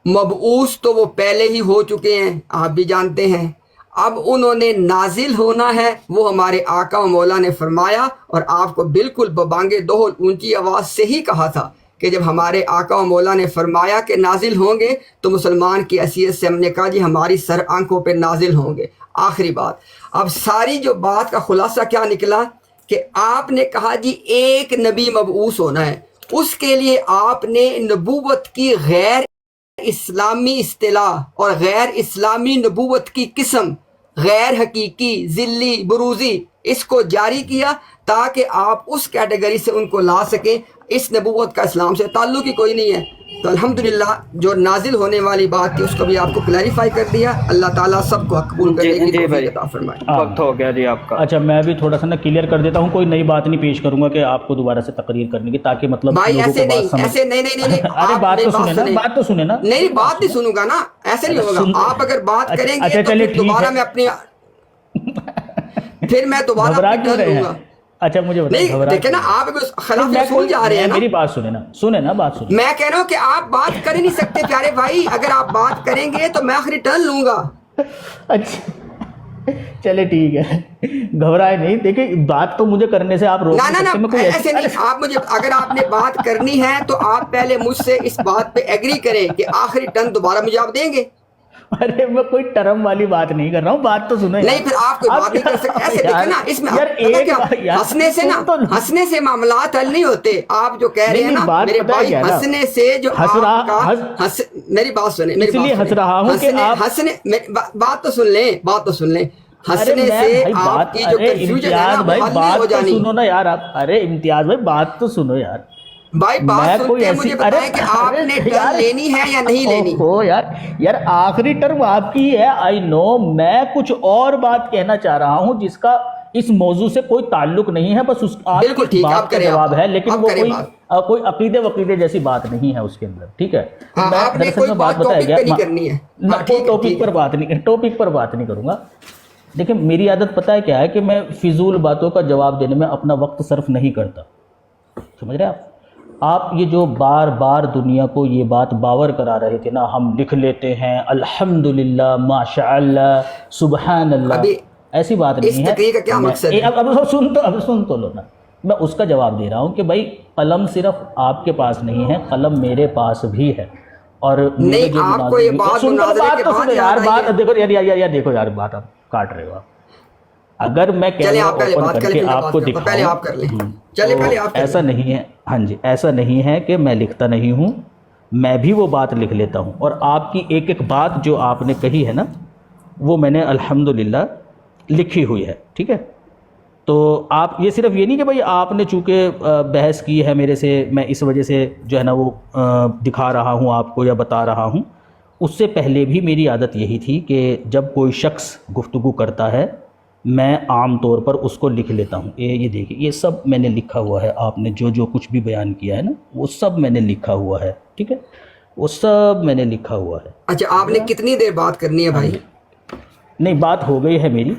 مبعوث تو وہ پہلے ہی ہو چکے ہیں، آپ بھی جانتے ہیں. اب انہوں نے نازل ہونا ہے، وہ ہمارے آقا و مولا نے فرمایا اور آپ کو بالکل ببانگ دوہل اونچی آواز سے ہی کہا تھا کہ جب ہمارے آقا و مولا نے فرمایا کہ نازل ہوں گے تو مسلمان کی حیثیت سے ہم نے کہا جی ہماری سر آنکھوں پہ نازل ہوں گے. آخری بات، اب ساری جو بات کا خلاصہ کیا نکلا کہ آپ نے کہا جی ایک نبی مبعوث ہونا ہے، اس کے لیے آپ نے نبوت کی غیر اسلامی اصطلاح اور غیر اسلامی نبوت کی قسم غیر حقیقی ذلی بروزی اس کو جاری کیا تاکہ آپ اس کیٹیگری سے ان کو لا سکیں. اس نبوت کا اسلام سے تعلق ہی کوئی نہیں ہے. تو الحمدللہ جو نازل ہونے والی بات تھی اس کو بھی آپ کو کلیریفائی کر دیا. اللہ تعالیٰ سب کو قبول کرنے کی توفیق عطا فرمائے. وقت ہو گیا جی آپ کا. اچھا میں بھی تھوڑا سا نا کلیئر کر دیتا ہوں، کوئی نئی بات نہیں پیش کروں گا کہ آپ کو دوبارہ سے تقریر کرنے کی، تاکہ مطلب بھائی ایسے نہیں ارے بات تو سنیں نا. نہیں بات نہیں سنوں گا نا، ایسے نہیں ہوگا. آپ اگر بات کریں گے تو دوبارہ میں اپنی پھر میں دوبارہ لوں گا. اچھا مجھے نہیں دیکھیں نا، آپ خلاف رسول جا رہے ہیں. میری بات سنیں نا بات سنیں. میں کہہ رہا ہوں کہ آپ بات کر ہی نہیں سکتے پیارے بھائی. اگر آپ بات کریں گے تو میں آخری ٹرن لوں گا. اچھا چلے ٹھیک ہے, گھبرائے نہیں. دیکھیں بات تو مجھے کرنے سے آپ روک نا نہیں نا سکتے, میں نا کوئی ایسے نہیں, آپ مجھے اگر آپ نے بات کرنی ہے تو آپ پہلے مجھ سے اس بات پہ ایگری کریں کہ آخری ٹرن دوبارہ مجھے آپ دیں گے. ارے میں کوئی ٹرم والی بات نہیں کر رہا ہوں, بات تو سنو یار. نہیں پھر آپ کوئی بات نہیں کر سکتے ایسے. دیکھیں نا اس میں یار پتہ ایک کیا, بات یار, ہنسنے سے نا, سن تو لو. ہنسنے سے معاملات حل نہیں ہوتے. آپ جو کہہ رہے ہیں نا بات میرے پتہ ہے بھائی, کیا نا, ہنسنے سے جو ہنس آپ رہا کا میری بات سنیں, میری اس لیے بات ہنس سنیں, رہا ہوں کہ آپ, ہنسنے بات تو سن لیں, بات تو سن لیں. ارے ہنسنے میں سے بھائی آپ بات, کی جو ارے کنفیوژن ہے نا امتیاز وہ بھائی حل نہیں ہو بات تو جانی. سنو نا یار آپ, ارے امتیاز بھائی بات تو سنو یار. بھائی بات میں سنتے کوئی ہیں, ایسی, مجھے ارے بتائیں کہ آپ نے ٹرن یار لینی ہے یا نہیں لینی. اوہو یار آخری ٹرم آپ کی ہے, آئی نو. میں کچھ اور بات کہنا چاہ رہا ہوں جس کا اس موضوع سے کوئی تعلق نہیں ہے, بس اس آپ کی بالکل ٹھیک ہے, بات آپ کا کریں, جواب ہے, لیکن آپ وہ کریں بات. کوئی عقیدے وقیدے جیسی بات نہیں ہے اس کے اندر, ٹھیک ہے. ہاں, میں آپ نے دراصل کوئی میں بات بات بتایا ٹاپک گیا, پہ نہیں کرنی ہے. ہاں کوئی ٹھیک ہے, ٹھیک ہے. ٹاپک پر بات نہیں کروں گا. دیکھیں میری عادت پتہ ہے کیا ہے, کہ میں فضول باتوں کا جواب دینے میں اپنا وقت صرف نہیں کرتا, سمجھ رہے آپ. آپ یہ جو بار بار دنیا کو یہ بات باور کرا رہے تھے نا, ہم لکھ لیتے ہیں الحمدللہ ماشاء اللہ سبحان اللہ, ابھی ایسی بات اس نہیں ہے. تقریر کا کیا مقصد ہے؟ اب سن تو لو نا, میں اس کا جواب دے رہا ہوں کہ بھائی قلم صرف آپ کے پاس نہیں ہے, قلم میرے پاس بھی ہے. اور میرے نہیں, جو آپ کو یہ بات مناظرے کے بعد یاد آئی ہے. بات دیکھو یار دیکھو یار, بات آپ کاٹ رہے ہو آپ. اگر میں چلیں کیمرہ آپ پہلے اوپن بات کر کریں, کے پھر میں آپ بات کو کرتا ہوں. پہلے دکھاؤں, آپ کر لیں, چلے پہلے آپ کر ایسا لیں. نہیں ہے, ہاں جی, ایسا نہیں ہے کہ میں لکھتا نہیں ہوں, میں بھی وہ بات لکھ لیتا ہوں. اور آپ کی ایک ایک بات جو آپ نے کہی ہے نا, وہ میں نے الحمدللہ لکھی ہوئی ہے, ٹھیک ہے. تو آپ یہ صرف یہ نہیں کہ بھائی آپ نے چونکہ بحث کی ہے میرے سے, میں اس وجہ سے جو ہے نا وہ دکھا رہا ہوں آپ کو یا بتا رہا ہوں. اس سے پہلے بھی میری عادت یہی تھی کہ جب کوئی شخص گفتگو کرتا ہے میں عام طور پر اس کو لکھ لیتا ہوں. یہ دیکھیے, یہ سب میں نے لکھا ہوا ہے, آپ نے جو کچھ بھی بیان کیا ہے نا وہ سب میں نے لکھا ہوا ہے, ٹھیک ہے, وہ سب میں نے لکھا ہوا ہے. اچھا, آپ نے کتنی دیر بات کرنی ہے ہاں بھائی؟ جی, نہیں بات ہو گئی ہے میری,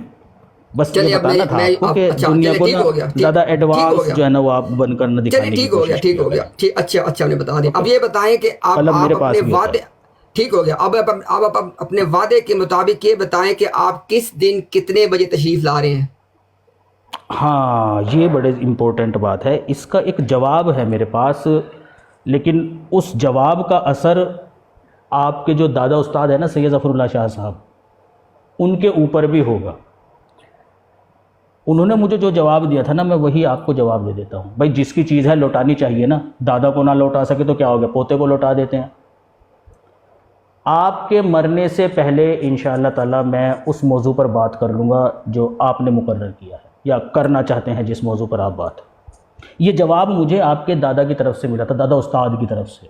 بس یہ چلیے اب بتانا تھا آپ کو کہ اچھا دنیا چلے, کو ٹھیک نا ہو گیا, زیادہ ٹھیک ہو ایڈوانس گیا, جو ہے نا وہ آپ بن کرنا چلیے دکھانے کی ٹھیک ہو گیا, کوشش ٹھیک کیا ہو گیا, کریں. ٹھیک, اچھا آپ نے بتا دیا. اب یہ بتائیں کہ آپ قلم میرے اپنے پاس بھی ہوتا وعدے, ہے. ٹھیک ہو گیا, اب آپ اپنے وعدے کے مطابق یہ بتائیں کہ آپ کس دن کتنے بجے تشریف لا رہے ہیں. ہاں یہ بڑے امپورٹنٹ بات ہے, اس کا ایک جواب ہے میرے پاس, لیکن اس جواب کا اثر آپ کے جو دادا استاد ہیں نا سید ظفر اللہ شاہ صاحب, ان کے اوپر بھی ہوگا. انہوں نے مجھے جو جواب دیا تھا نا, میں وہی آپ کو جواب دے دیتا ہوں. بھائی جس کی چیز ہے لوٹانی چاہیے نا, دادا کو نہ لوٹا سکے تو کیا ہو گیا, پوتے کو لوٹا دیتے ہیں. آپ کے مرنے سے پہلے انشاءاللہ تعالی میں اس موضوع پر بات کر لوں گا جو آپ نے مقرر کیا ہے یا کرنا چاہتے ہیں, جس موضوع پر آپ بات. یہ جواب مجھے آپ کے دادا کی طرف سے ملا تھا, دادا استاد کی طرف سے,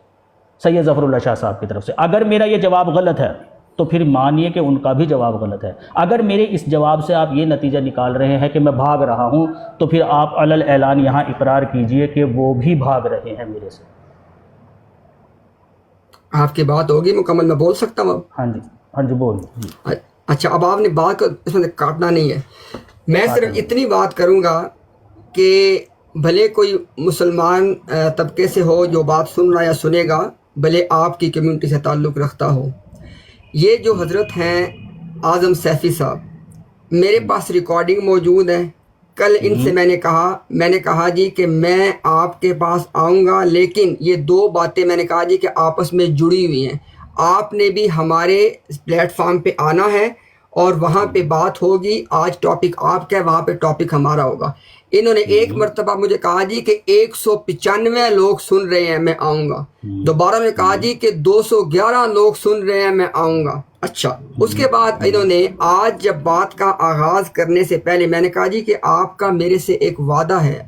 سید ظفر اللہ شاہ صاحب کی طرف سے. اگر میرا یہ جواب غلط ہے تو پھر مانیے کہ ان کا بھی جواب غلط ہے. اگر میرے اس جواب سے آپ یہ نتیجہ نکال رہے ہیں کہ میں بھاگ رہا ہوں, تو پھر آپ علی اعلان یہاں اقرار کیجئے کہ وہ بھی بھاگ رہے ہیں میرے سے. آپ کی بات ہوگی مکمل, میں بول سکتا ہوں اب؟ ہاں جی بول. اچھا, اب آپ نے بات کو اس میں کاٹنا نہیں ہے, میں صرف اتنی بات کروں گا کہ بھلے کوئی مسلمان طبقے سے ہو جو بات سن رہا یا سنے گا, بھلے آپ کی کمیونٹی سے تعلق رکھتا ہو. یہ جو حضرت ہیں اعظم سیفی صاحب, میرے پاس ریکارڈنگ موجود ہے. کل ان سے میں نے کہا جی کہ میں آپ کے پاس آؤں گا, لیکن یہ دو باتیں میں نے کہا جی کہ آپس میں جڑی ہوئی ہیں. آپ نے بھی ہمارے پلیٹ فارم پہ آنا ہے اور وہاں پہ بات ہوگی. آج ٹاپک آپ کا ہے, وہاں پہ ٹاپک ہمارا ہوگا. انہوں نے ایک مرتبہ مجھے کہا جی کہ 195 لوگ سن رہے ہیں, میں آؤں گا. دوبارہ میں کہا جی کہ 211 لوگ سن رہے ہیں, میں آؤں گا. اچھا, اس کے بعد انہوں نے آج جب بات کا آغاز کرنے سے پہلے میں نے کہا جی کہ آپ کا میرے سے ایک وعدہ ہے,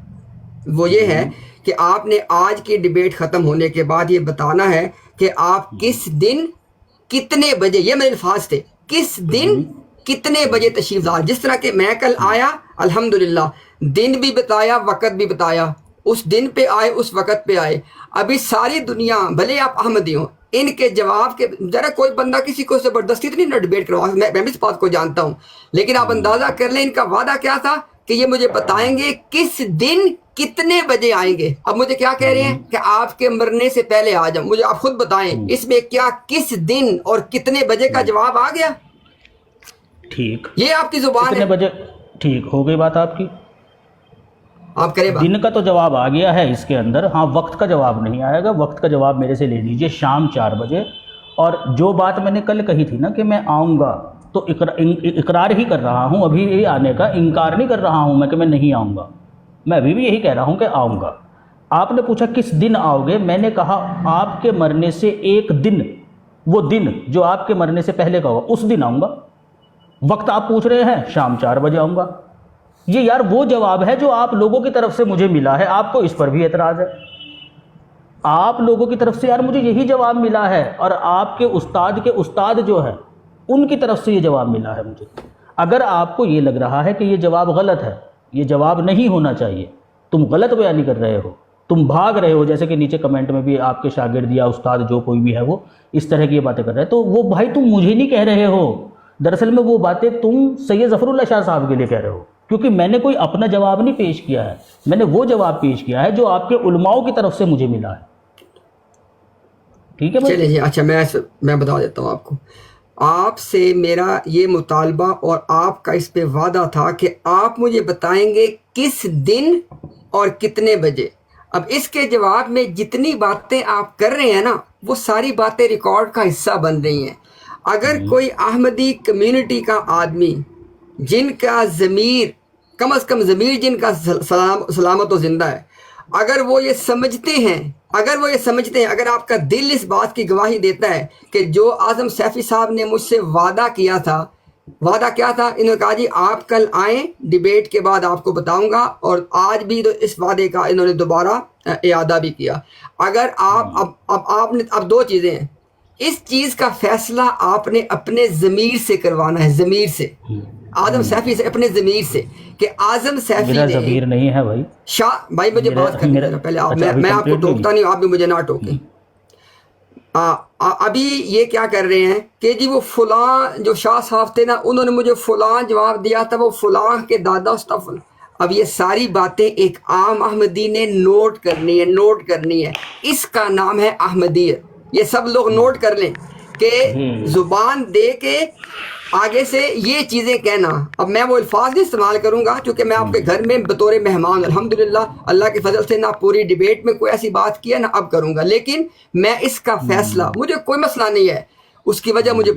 وہ یہ ہے کہ آپ نے آج کی ڈیبیٹ ختم ہونے کے بعد یہ بتانا ہے کہ آپ کس دن کتنے بجے, یہ میرے الفاظ تھے, کس دن کتنے بجے تشریف لائے. جس طرح کہ میں کل آیا الحمدللہ, دن بھی بتایا وقت بھی بتایا, اس دن پہ آئے اس وقت پہ آئے. ابھی ساری دنیا بھلے آپ احمدی ہوں, ان کے جواب کے ذرا کوئی بندہ کسی کو زبردستی تو نہیں ڈیبیٹ کروا, میں بھی اس بات کو جانتا ہوں, لیکن آپ اندازہ کر لیں ان کا وعدہ کیا تھا کہ یہ مجھے بتائیں گے کس دن کتنے بجے آئیں گے. اب مجھے کیا کہہ رہے ہیں کہ آپ کے مرنے سے پہلے آ جاؤں. مجھے آپ خود بتائیں اس میں کیا کس دن اور کتنے بجے کا جواب آ گیا؟ ٹھیک، یہ آپ کی زبان کتنے ہے، بجے؟ ٹھیک ہو گئی بات آپ کی. آپ کریں بات. دن کا تو جواب آ گیا ہے اس کے اندر، ہاں وقت کا جواب نہیں آئے گا. وقت کا جواب میرے سے لے لیجئے شام 4 بجے. اور جو بات میں نے کل کہی تھی نا کہ میں آؤں گا، تو اقرار ہی کر رہا ہوں ابھی یہ آنے کا، انکار نہیں کر رہا ہوں میں کہ میں نہیں آؤں گا. میں ابھی بھی یہی کہہ رہا ہوں کہ آؤں گا. آپ نے پوچھا کس دن آؤ گے، میں نے کہا آپ کے مرنے سے ایک دن، وہ دن جو آپ کے مرنے سے پہلے کا ہوگا اس دن آؤں گا. وقت آپ پوچھ رہے ہیں، شام 4 بجے آؤں گا. یہ یار وہ جواب ہے جو آپ لوگوں کی طرف سے مجھے ملا ہے. آپ کو اس پر بھی اعتراض ہے؟ آپ لوگوں کی طرف سے یار مجھے یہی جواب ملا ہے، اور آپ کے استاد جو ہے ان کی طرف سے یہ جواب ملا ہے مجھے. اگر آپ کو یہ لگ رہا ہے کہ یہ جواب غلط ہے، یہ جواب نہیں ہونا چاہیے، تم غلط بیانی کر رہے ہو، تم بھاگ رہے ہو، جیسے کہ نیچے کمنٹ میں بھی آپ کے شاگرد یا استاد جو کوئی بھی ہے وہ اس طرح کی یہ باتیں کر رہے ہیں، تو وہ بھائی تم مجھے نہیں کہہ رہے ہو. دراصل میں وہ باتیں تم سید ظفر اللہ شاہ صاحب کے لیے کہہ رہے ہو، کیونکہ میں نے کوئی اپنا جواب نہیں پیش کیا ہے، میں نے وہ جواب پیش کیا ہے جو آپ کے علماء کی طرف سے مجھے ملا ہے. ٹھیک ہے بھائی؟ چلے جی، اچھا میں بتا دیتا ہوں آپ کو. آپ سے میرا یہ مطالبہ اور آپ کا اس پہ وعدہ تھا کہ آپ مجھے بتائیں گے کس دن اور کتنے بجے. اب اس کے جواب میں جتنی باتیں آپ کر رہے ہیں نا، وہ ساری باتیں ریکارڈ کا حصہ بن رہی ہیں. اگر کوئی احمدی کمیونٹی کا آدمی جن کا ضمیر، کم از کم ضمیر جن کا سلامت و زندہ ہے، اگر وہ یہ سمجھتے ہیں، اگر آپ کا دل اس بات کی گواہی دیتا ہے کہ جو اعظم سیفی صاحب نے مجھ سے وعدہ کیا تھا، انہوں نے کہا جی آپ کل آئیں، ڈیبیٹ کے بعد آپ کو بتاؤں گا، اور آج بھی اس وعدے کا انہوں نے دوبارہ اعادہ بھی کیا. اگر اب 2 چیزیں ہیں. اس چیز کا فیصلہ آپ نے اپنے ضمیر سے کروانا ہے، ضمیر سے، اعظم سیفی سے، اپنے ضمیر سے، کہ اعظم سیفی میرا نے ضمیر نہیں ہے بھائی. بھائی مجھے بات کرنے دیں پہلے. میں آپ کو ٹوکتا نہیں ہوں، آپ بھی مجھے نہ ٹوکیں. ابھی یہ کیا کر رہے ہیں کہ جی وہ فلاں جو شاہ صاحب تھے نا، انہوں نے مجھے فلاں جواب دیا تھا، وہ فلاں کے دادا استغفر اللہ. اب یہ ساری باتیں ایک عام احمدی نے نوٹ کرنی ہے. اس کا نام ہے احمدیت. یہ سب لوگ نوٹ کر لیں کہ زبان دے کے آگے سے یہ چیزیں کہنا. اب میں وہ الفاظ نہیں استعمال کروں گا کیونکہ میں آپ کے گھر میں بطور مہمان الحمدللہ اللہ کے فضل سے نہ پوری ڈیبیٹ میں کوئی ایسی بات کی ہے نہ اب کروں گا، لیکن میں اس کا فیصلہ، مجھے کوئی مسئلہ نہیں ہے. اس کی وجہ مجھے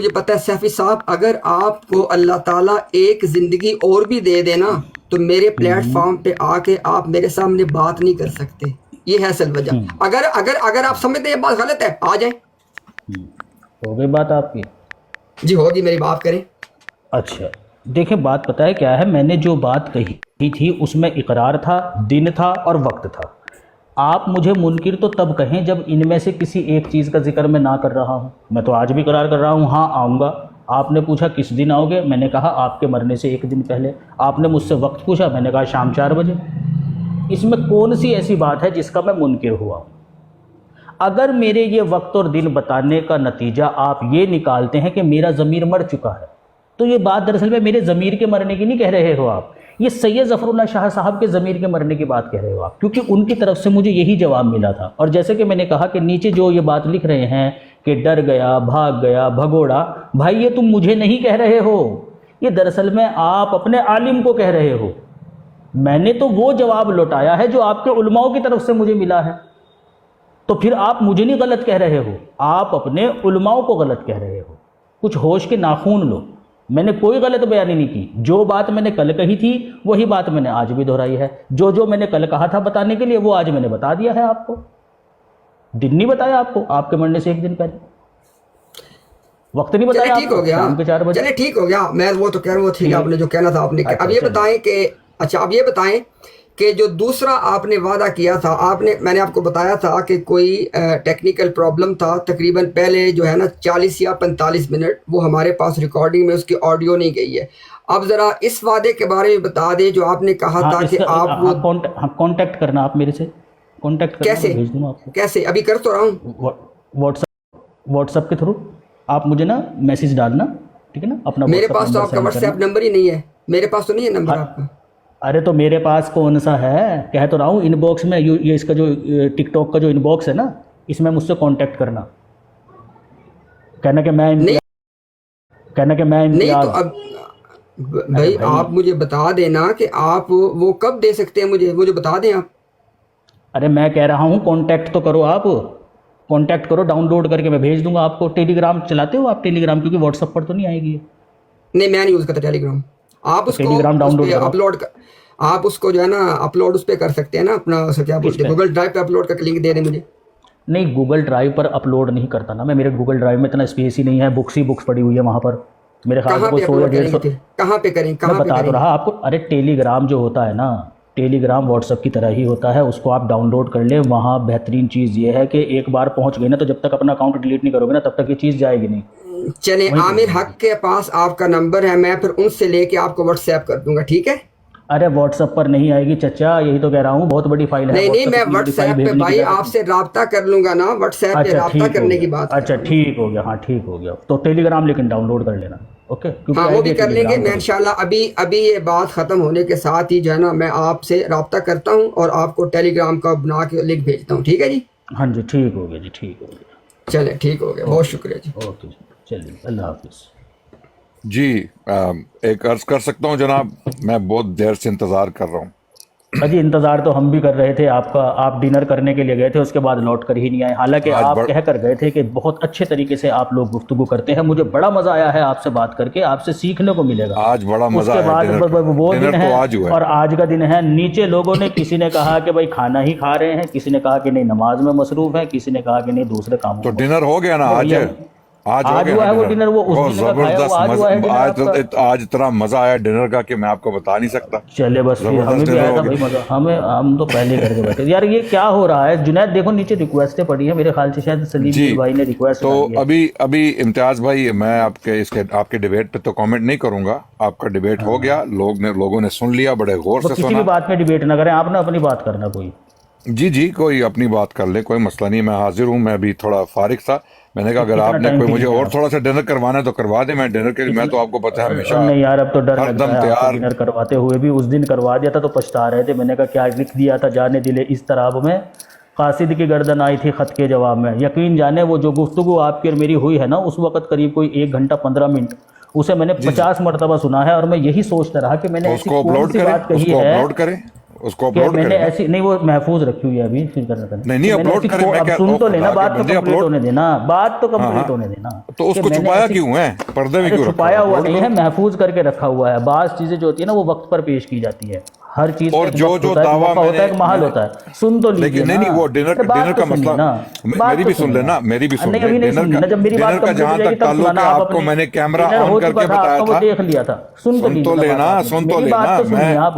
پتہ ہے سیفی صاحب، اگر آپ کو اللہ تعالیٰ ایک زندگی اور بھی دے دینا تو میرے پلیٹ فارم پہ آ کے آپ میرے سامنے بات نہیں کر سکتے. یہ ہے اصل وجہ. اگر آپ سمجھتے ہیں یہ بات غلط ہے، آ جائیں. ہو گئی بات آپ کی؟ جی ہوگی، میری بات کریں. اچھا دیکھیں، بات پتہ ہے کیا ہے، میں نے جو بات کہی تھی اس میں اقرار تھا، دن تھا اور وقت تھا. آپ مجھے منکر تو تب کہیں جب ان میں سے کسی ایک چیز کا ذکر میں نہ کر رہا ہوں. میں تو آج بھی اقرار کر رہا ہوں، ہاں آؤں گا. آپ نے پوچھا کس دن آؤ گے، میں نے کہا آپ کے مرنے سے ایک دن پہلے. آپ نے مجھ سے وقت پوچھا، میں نے کہا شام 4 بجے. اس میں کون سی ایسی بات ہے جس کا میں منکر ہوا ہوں؟ اگر میرے یہ وقت اور دن بتانے کا نتیجہ آپ یہ نکالتے ہیں کہ میرا ضمیر مر چکا ہے، تو یہ بات دراصل میں میرے ضمیر کے مرنے کی نہیں کہہ رہے ہو آپ، یہ سید ظفر اللہ شاہ صاحب کے ضمیر کے مرنے کی بات کہہ رہے ہو آپ، کیونکہ ان کی طرف سے مجھے یہی جواب ملا تھا. اور جیسے کہ میں نے کہا کہ نیچے جو یہ بات لکھ رہے ہیں کہ ڈر گیا، بھاگ گیا، بھگوڑا، بھائی یہ تم مجھے نہیں کہہ رہے ہو، یہ دراصل میں آپ اپنے عالم کو کہہ رہے ہو. میں نے تو وہ جواب لوٹایا ہے جو آپ کے علماء کی طرف سے مجھے ملا ہے. تو پھر آپ مجھے نہیں غلط کہہ رہے ہو، آپ اپنے علماء کو غلط کہہ رہے ہو. کچھ ہوش کے ناخون لو. میں نے کوئی غلط بیانی نہیں کی. جو بات میں نے کل کہی تھی وہی بات میں نے آج بھی دہرائی ہے. جو میں نے کل کہا تھا بتانے کے لیے وہ آج میں نے بتا دیا ہے آپ کو. دن نہیں بتایا آپ کو، آپ کے مرنے سے ایک دن پہلے. وقت نہیں بتایا. ٹھیک ہو گیا، شام کے 4 بجے. چلے ٹھیک ہو گیا. میں وہ تو کہہ رہا ہوں ٹھیک ہے، آپ نے جو کہنا تھا آپ نے. اب یہ بتائیں کہ اب یہ بتائیں کہ جو دوسرا آپ نے وعدہ کیا تھا، میں نے آپ کو بتایا تھا کہ کوئی ٹیکنیکل پرابلم تھا تقریباً پہلے جو ہے نا 40 یا 45 منٹ، وہ ہمارے پاس ریکارڈنگ میں اس کی آڈیو نہیں گئی ہے. اب ذرا اس وعدے کے بارے میں بتا دیں جو آپ نے کہا تھا کہ آپ وہ کانٹیکٹ کرنا، آپ میرے سے کانٹیکٹ کرنا. کیسے بھیج دوں آپ کو. کیسے؟ ابھی کر تو رہا ہوں. واٹس ایپ کے تھرو آپ مجھے نا میسج ڈالنا، ٹھیک ہے نا؟ اپنا میرے پاس تو آپ کا واٹس ایپ نمبر ہی نہیں ہے. میرے پاس تو نہیں ہے نمبر آپ کا. ارے تو میرے پاس کون سا ہے، کہہ تو رہا ہوں ان باکس میں، یہ اس کا جو ٹک ٹاک کا جو ان باکس ہے نا، اس میں مجھ سے کانٹیکٹ کرنا، کہنا کہ میں کہنا کہ میں نہیں تو امتیاز، اب بھائی آپ مجھے بتا دینا کہ آپ وہ کب دے سکتے ہیں، مجھے بتا دیں آپ. ارے میں کہہ رہا ہوں کانٹیکٹ تو کرو، آپ کانٹیکٹ کرو، ڈاؤن لوڈ کر کے میں بھیج دوں گا آپ کو. ٹیلی گرام چلاتے ہو آپ؟ ٹیلی گرام کیونکہ واٹس ایپ پر تو نہیں آئے گی. نہیں میں نہیں یوز کرتا ٹیلی گرام. آپ اس کو ٹیلی گرام ڈاؤن اس لوڈ پہ کرو. اپلوڈ آپ اس کو جو ہے نا اپلوڈ اس پہ کر سکتے ہیں نا اپنا، اسے کیا بولتے ہیں، گوگل ڈرائیو پہ اپلوڈ کر کے لنک دے دیں مجھے. نہیں گوگل ڈرائیو پر اپلوڈ نہیں کرتا نا میں، میرے گوگل ڈرائیو میں اتنا اسپیس ہی نہیں ہے، بکس ہی بکس پڑی ہوئی ہے وہاں پر. میرے خیال سے کہاں کوئی پہ 100 یا اپلوڈ کریں 150. گے پھر، کہاں پہ کریں، میں کہاں پہ بتا کریں تو گے؟ رہا آپ کو. ارے ٹیلی گرام جو ہوتا ہے نا، ٹیلی گرام واٹس ایپ کی طرح ہی ہوتا ہے، اس کو آپ ڈاؤن لوڈ کر لیں. وہاں بہترین چیز یہ ہے کہ ایک بار پہنچ گئی نا تو جب تک اپنا اکاؤنٹ ڈیلیٹ نہیں کرو گے نا تب تک یہ چیز جائے گی نہیں. چلیں وہیں پہ عامر حق کے پاس آپ کا نمبر ہے، میں پھر ان سے لے کے آپ کو واٹس ایپ کر دوں گا، ٹھیک ہے؟ ارے واٹس ایپ پر نہیں آئے گی چچا، یہی تو کہہ رہا ہوں، بہت بڑی فائل ہے. نہیں میں اتنی بڑی واٹس فائل ایپ پہ بھیجنے کی بھائی ضرورت آپ نہیں. سے رابطہ کر لوں گا نا، واٹس ایپ پہ اچھا رابطہ ٹھیک ہو کرنے کی گیا، بات اچھا ٹھیک ہو گیا، ہاں ٹھیک ہو گیا. تو ٹیلی گرام لیکن ڈاؤن لوڈ کر لینا. اوکے، کیونکہ ہاں آئی وہ ڈی بھی کر ٹیلی لیں گے. گرام میں پر. انشاءاللہ ابھی یہ بات ختم ہونے کے ساتھ ہی جو ہے نا میں آپ سے رابطہ کرتا ہوں اور آپ کو ٹیلی گرام کا بنا کے لنک بھیجتا ہوں، ٹھیک ہے جی؟ ہاں جی ٹھیک ہو گیا جی، ٹھیک ہو گیا. چلیں ٹھیک ہو گیا، بہت شکریہ جی. اوکے جی، چلیے اللہ حافظ. جی ایک عرض کر سکتا ہوں جناب، میں بہت دیر سے انتظار کر رہا ہوں. جی انتظار تو ہم بھی کر رہے تھے آپ کا. آپ ڈنر کرنے کے لیے گئے تھے، اس کے بعد لوٹ کر ہی نہیں آئے، حالانکہ آج آپ کہہ کر گئے تھے کہ بہت اچھے طریقے سے آپ لوگ گفتگو کرتے ہیں. مجھے بڑا مزہ آیا ہے آپ سے بات کر کے، آپ سے سیکھنے کو ملے گا. آج بڑا اس مزہ کے آیا بعد ڈنر کا. وہ ڈنر دن ہے تو آج ہوا ہے. اور آج کا دن ہے. نیچے لوگوں نے کسی نے کہا کہ بھائی کھانا ہی کھا رہے ہیں، کسی نے کہا کہ نہیں نماز میں مصروف ہے، کسی نے کہا کہ نہیں دوسرے کاموں تو میں. ڈنر ہو گیا نا آج؟ آج ہو آج گیا ہوا ہے نا وہ ڈنر. ڈنر، وہ اس بہت دن کا کھایا زبردست وہ آج ہوا ہے ڈنر آپ کا. آج اتنا مزہ آیا ڈنر کا کہ میں آپ کو بتا نہیں سکتا. چلے بس پھر ہمیں زبردست بھی ڈنر آیا تھا ہو بھائی گیا. مزہ. ہم تو پہلے کر کے بیٹھے یار. یہ کیا ہو رہا ہے جنید؟ دیکھو نیچے ریکویسٹیں پڑی ہیں، میرے خیال سے شاید سلیم جی گل بھائی نے ریکویسٹ تو ڈالی ہے. ابھی امتیاز بھائی میں آپ کے ڈیبیٹ پہ تو کامنٹ نہیں کروں گا. آپ کا ڈیبیٹ ہو گیا، لوگوں نے سن لیا، بڑے غور وہ سے کسی بھی سنا. بات میں ڈیبیٹ نہ کریں، آپ نے اپنی بات کرنا کوئی. جی کوئی اپنی بات کر لے، کوئی مسئلہ نہیں. میں حاضر ہوں. میں ابھی تھوڑا فارغ تھا. میں نے کہا اگر کتنا آپ نے ٹائم کوئی کے مجھے لیے اور آپ؟ تھوڑا سا ڈنر کروانا ہے تو کروا دیں. میں ڈنر کے لیے، میں تو آپ کو پتہ ہے ہمیشہ نہیں یار اب تو ڈر ہر لگتا دم ہے آپ کو. تیار. ڈنر کرواتے ہوئے بھی اس دن کروا دیا تھا تو پچھتا رہے تھے. میں نے کہا کیا لکھ دیا تھا، جانے دلے اس طراب میں قاصد کی گردن آئی تھی خط کے جواب میں. یقین جانے وہ جو گفتگو آپ کی اور میری ہوئی ہے نا اس وقت قریب کوئی 1 گھنٹہ 15 منٹ، اسے میں نے 50 مرتبہ سنا ہے. اور میں یہی سوچتا رہا کہ میں نے تو ایسی کون سی بات کہی ہے اس کو کہ اپلوڈ میں نے کریں. ایسی نہیں، وہ محفوظ رکھی ہوئی ہے ابھی فکر نہ کریں. نہیں میں نے اپلوڈ ایسی کریں. میں اب کیا سن تو لینا، خدا بات کے تو بندے کمپلیٹ اپلوڈ. ہونے دینا، بات تو ہاں کمپلیٹ ہونے دینا. تو اس کہ کو میں نے چھپایا ایسی- کیوں ہے؟ پردے میں ارے کیوں رکھا چھپایا ہے؟ ہوا اپلوڈ نہیں ہے، کرو. محفوظ کر کے رکھا ہوا ہے. بعض چیزیں جو ہوتی ہیں نا وہ وقت پر پیش کی جاتی ہے. ہر چیز کا اور ایک جو وقت ہوتا ہے، ایک دعویٰ موقع میں ہوتا ہے، نے ایک محل ہوتا ہے. سن تو لیجیے لیکن نا. نہیں وہ ڈنر ارے بات کا تو سنیے مسئلہ نا، بات میری تو بھی سن سنیے لینا. میری بھی سن نہیں لیں. ابھی نہیں سنی نا. جب میری بات ڈنر کا کمپلیٹ ہو جہاں جائے گی تک تب تعلق ہے، سنانا. آپ آپ کو اپنی میں نے کیمرہ ڈنر آن ہو کر چکا کے تھا، آپ بتایا کا وہ تھا. دیکھ لیا تھا. سن تو سن تو لیجیے نا لینا، بات سن تو میری بات لینا. تو سنیے آپ.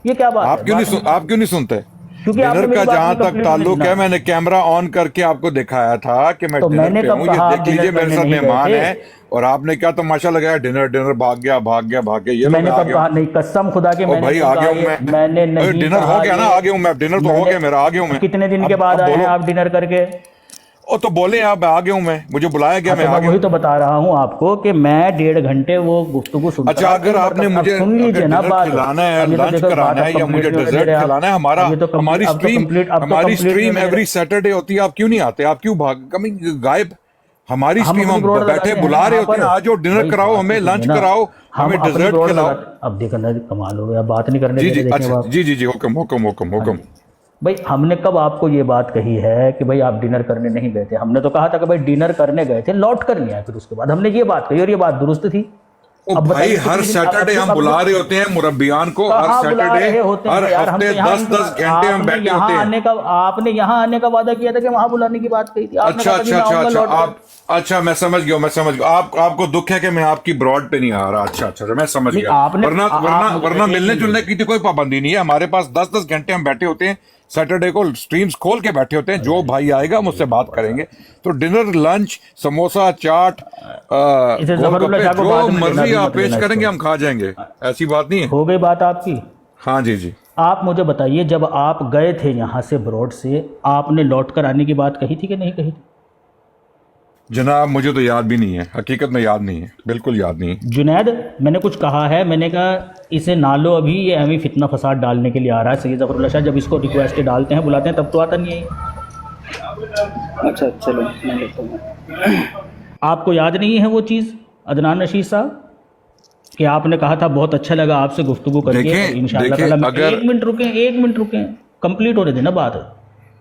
یہ کیا بات ہے؟ آپ کیوں نہیں سنتے؟ کیونکہ آپ نے ڈنر میری کا بات جہاں نہیں تک کمپلیٹ ہونے تعلق دینا. ہے، میں نے کیمرہ آن کر کے آپ کو دکھایا تھا کہ میں تو میں ڈنر نے پہ کب ہوں. کہا یہ آپ دیکھ ڈنر لیجئے میرے کرنے ساتھ نہیں گئے مہمان تھے؟ ہیں اور آپ نے کیا تماشا لگایا؟ ڈنر بھاگ گیا. یہ لو میں نے میں آ کب گیا کہا؟ ہوں. نہیں قسم خدا کے او میں نے بھائی نہیں آ کہا گیا ہوں یہ. میں نے نہیں ڈنر کہا ہو گیا نا، یہ. آ گیا ہوں میں. ڈنر تو ہو گیا میرا، آ گیا ہوں میں. کتنے دن کے بعد اب آئے ہیں بولو. آپ ڈنر کر کے؟ او تو بولیں آپ، آ گیا ہوں میں. مجھے بلایا گیا، میں تو آ میں گیا وہی ہوں. تو بتا رہا ہوں آپ کو کہ میں 1.5 گھنٹے وہ گفتگو سنتا اچھا رہا. اگر آپ نے اب مجھے سن لیجیے نا ڈنر بات. کھلانا ہے، اب یہ تو لنچ دیکھو بات کرانا ہے اب یا کمپلیٹ مجھے نہیں ہونے دے ڈیزرٹ رہے آپ. کھلانا ہے، اب یہ تو ہماری اب تو کمپلیٹ نہیں ہونے دے رہے. ایوری سیٹرڈے ہوتی ہے. آپ کیوں نہیں آتے؟ آپ کیوں غائب؟ ہماری ہم اسٹریم اپنی ہم براڈ بیٹھے لگاتے ہیں نا بلا رہے وہاں ہوتے پر. ہیں. آج ڈنر بھائی کراؤ بات تو ہمیں، سنیے لنچ نا. کراؤ ہم ہمیں، اپنی ڈیزرٹ براڈ کھلاؤ. لگاتے. اب دیکھنا کمال ہو گیا، بات نہیں کرنے دے رہے. دیکھیں اچھا آپ. جی حکم. بھائی ہم نے کب آپ کو یہ بات کہی ہے کہ بھائی آپ ڈنر کرنے نہیں گئے تھے؟ ہم نے تو کہا تھا کہ بھائی ڈنر کرنے گئے تھے، لوٹ کر نہیں آئے. پھر اس کے بعد ہم نے یہ بات کہی اور یہ بات درست تھی. او اب بھائی بتائیے ہر کتنی دن سیٹرڈے ہم بلا رہے ہوتے ہیں مربیان کو. ہر کہاں بلا سیٹرڈے، رہے ہوتے ہر ہیں یار؟ ہم ہفتے تو یہاں 10 گھنٹے ہم بیٹھے ہوتے ہیں. آپ نے یہاں آنے کا وعدہ کیا تھا کہ وہاں بلانے کی بات کہی تھی. آپ نے کہا تھا کہ میں آؤں گا لوٹ کر. اچھا میں سمجھ گیا. آپ کو دکھ ہے کہ میں آپ کی براڈ پہ نہیں آ رہا. اچھا میں سمجھ نہیں، گیا. آپ نے ورنہ ملنے جلنے کی تو کوئی پابندی نہیں ہے ہمارے پاس. 10 گھنٹے ہم بیٹھے ہوتے ہیں سیٹرڈے کو، سٹریمز کھول کے بیٹھے ہوتے ہیں. جو بھائی آئے گا ہم اس سے بات کریں گے. تو ڈنر، لنچ، سموسا، چاٹ، اسے گول ظفر اللہ گپے، شاہ کو جو بعد میں لینا، مرضی ابھی آپ مت پیش لینا اس کریں گے کو. ہم کھا جائیں گے. ایسی بات نہیں ہے. ہو گئی بات آپ کی. ہاں جی. آپ مجھے بتائیے جب آپ گئے تھے یہاں سے براڈ سے، آپ نے لوٹ کر آنے کی بات کہی تھی کہ نہیں کہی تھی؟ جناب مجھے تو یاد بھی نہیں ہے، حقیقت میں یاد نہیں ہے، بالکل یاد نہیں ہے. جنید میں نے کچھ کہا ہے؟ میں نے کہا اسے نہ لو ابھی، یہ ہمیں فتنہ فساد ڈالنے کے لیے آ رہا ہے. سید ظفر اللہ شاہ جب اس کو ریکویسٹ ڈالتے ہیں، بلاتے ہیں، تب تو آتا نہیں ہے. اچھا چلو میں لیتا ہوں. آپ کو یاد نہیں ہے وہ چیز؟ عدنان رشید صاحب کہ آپ نے کہا تھا بہت اچھا لگا آپ سے گفتگو کر کے، دیکھیں انشاءاللہ دیکھیں تعالیٰ اگر ایک منٹ رکیں کمپلیٹ ہونے دینا بات.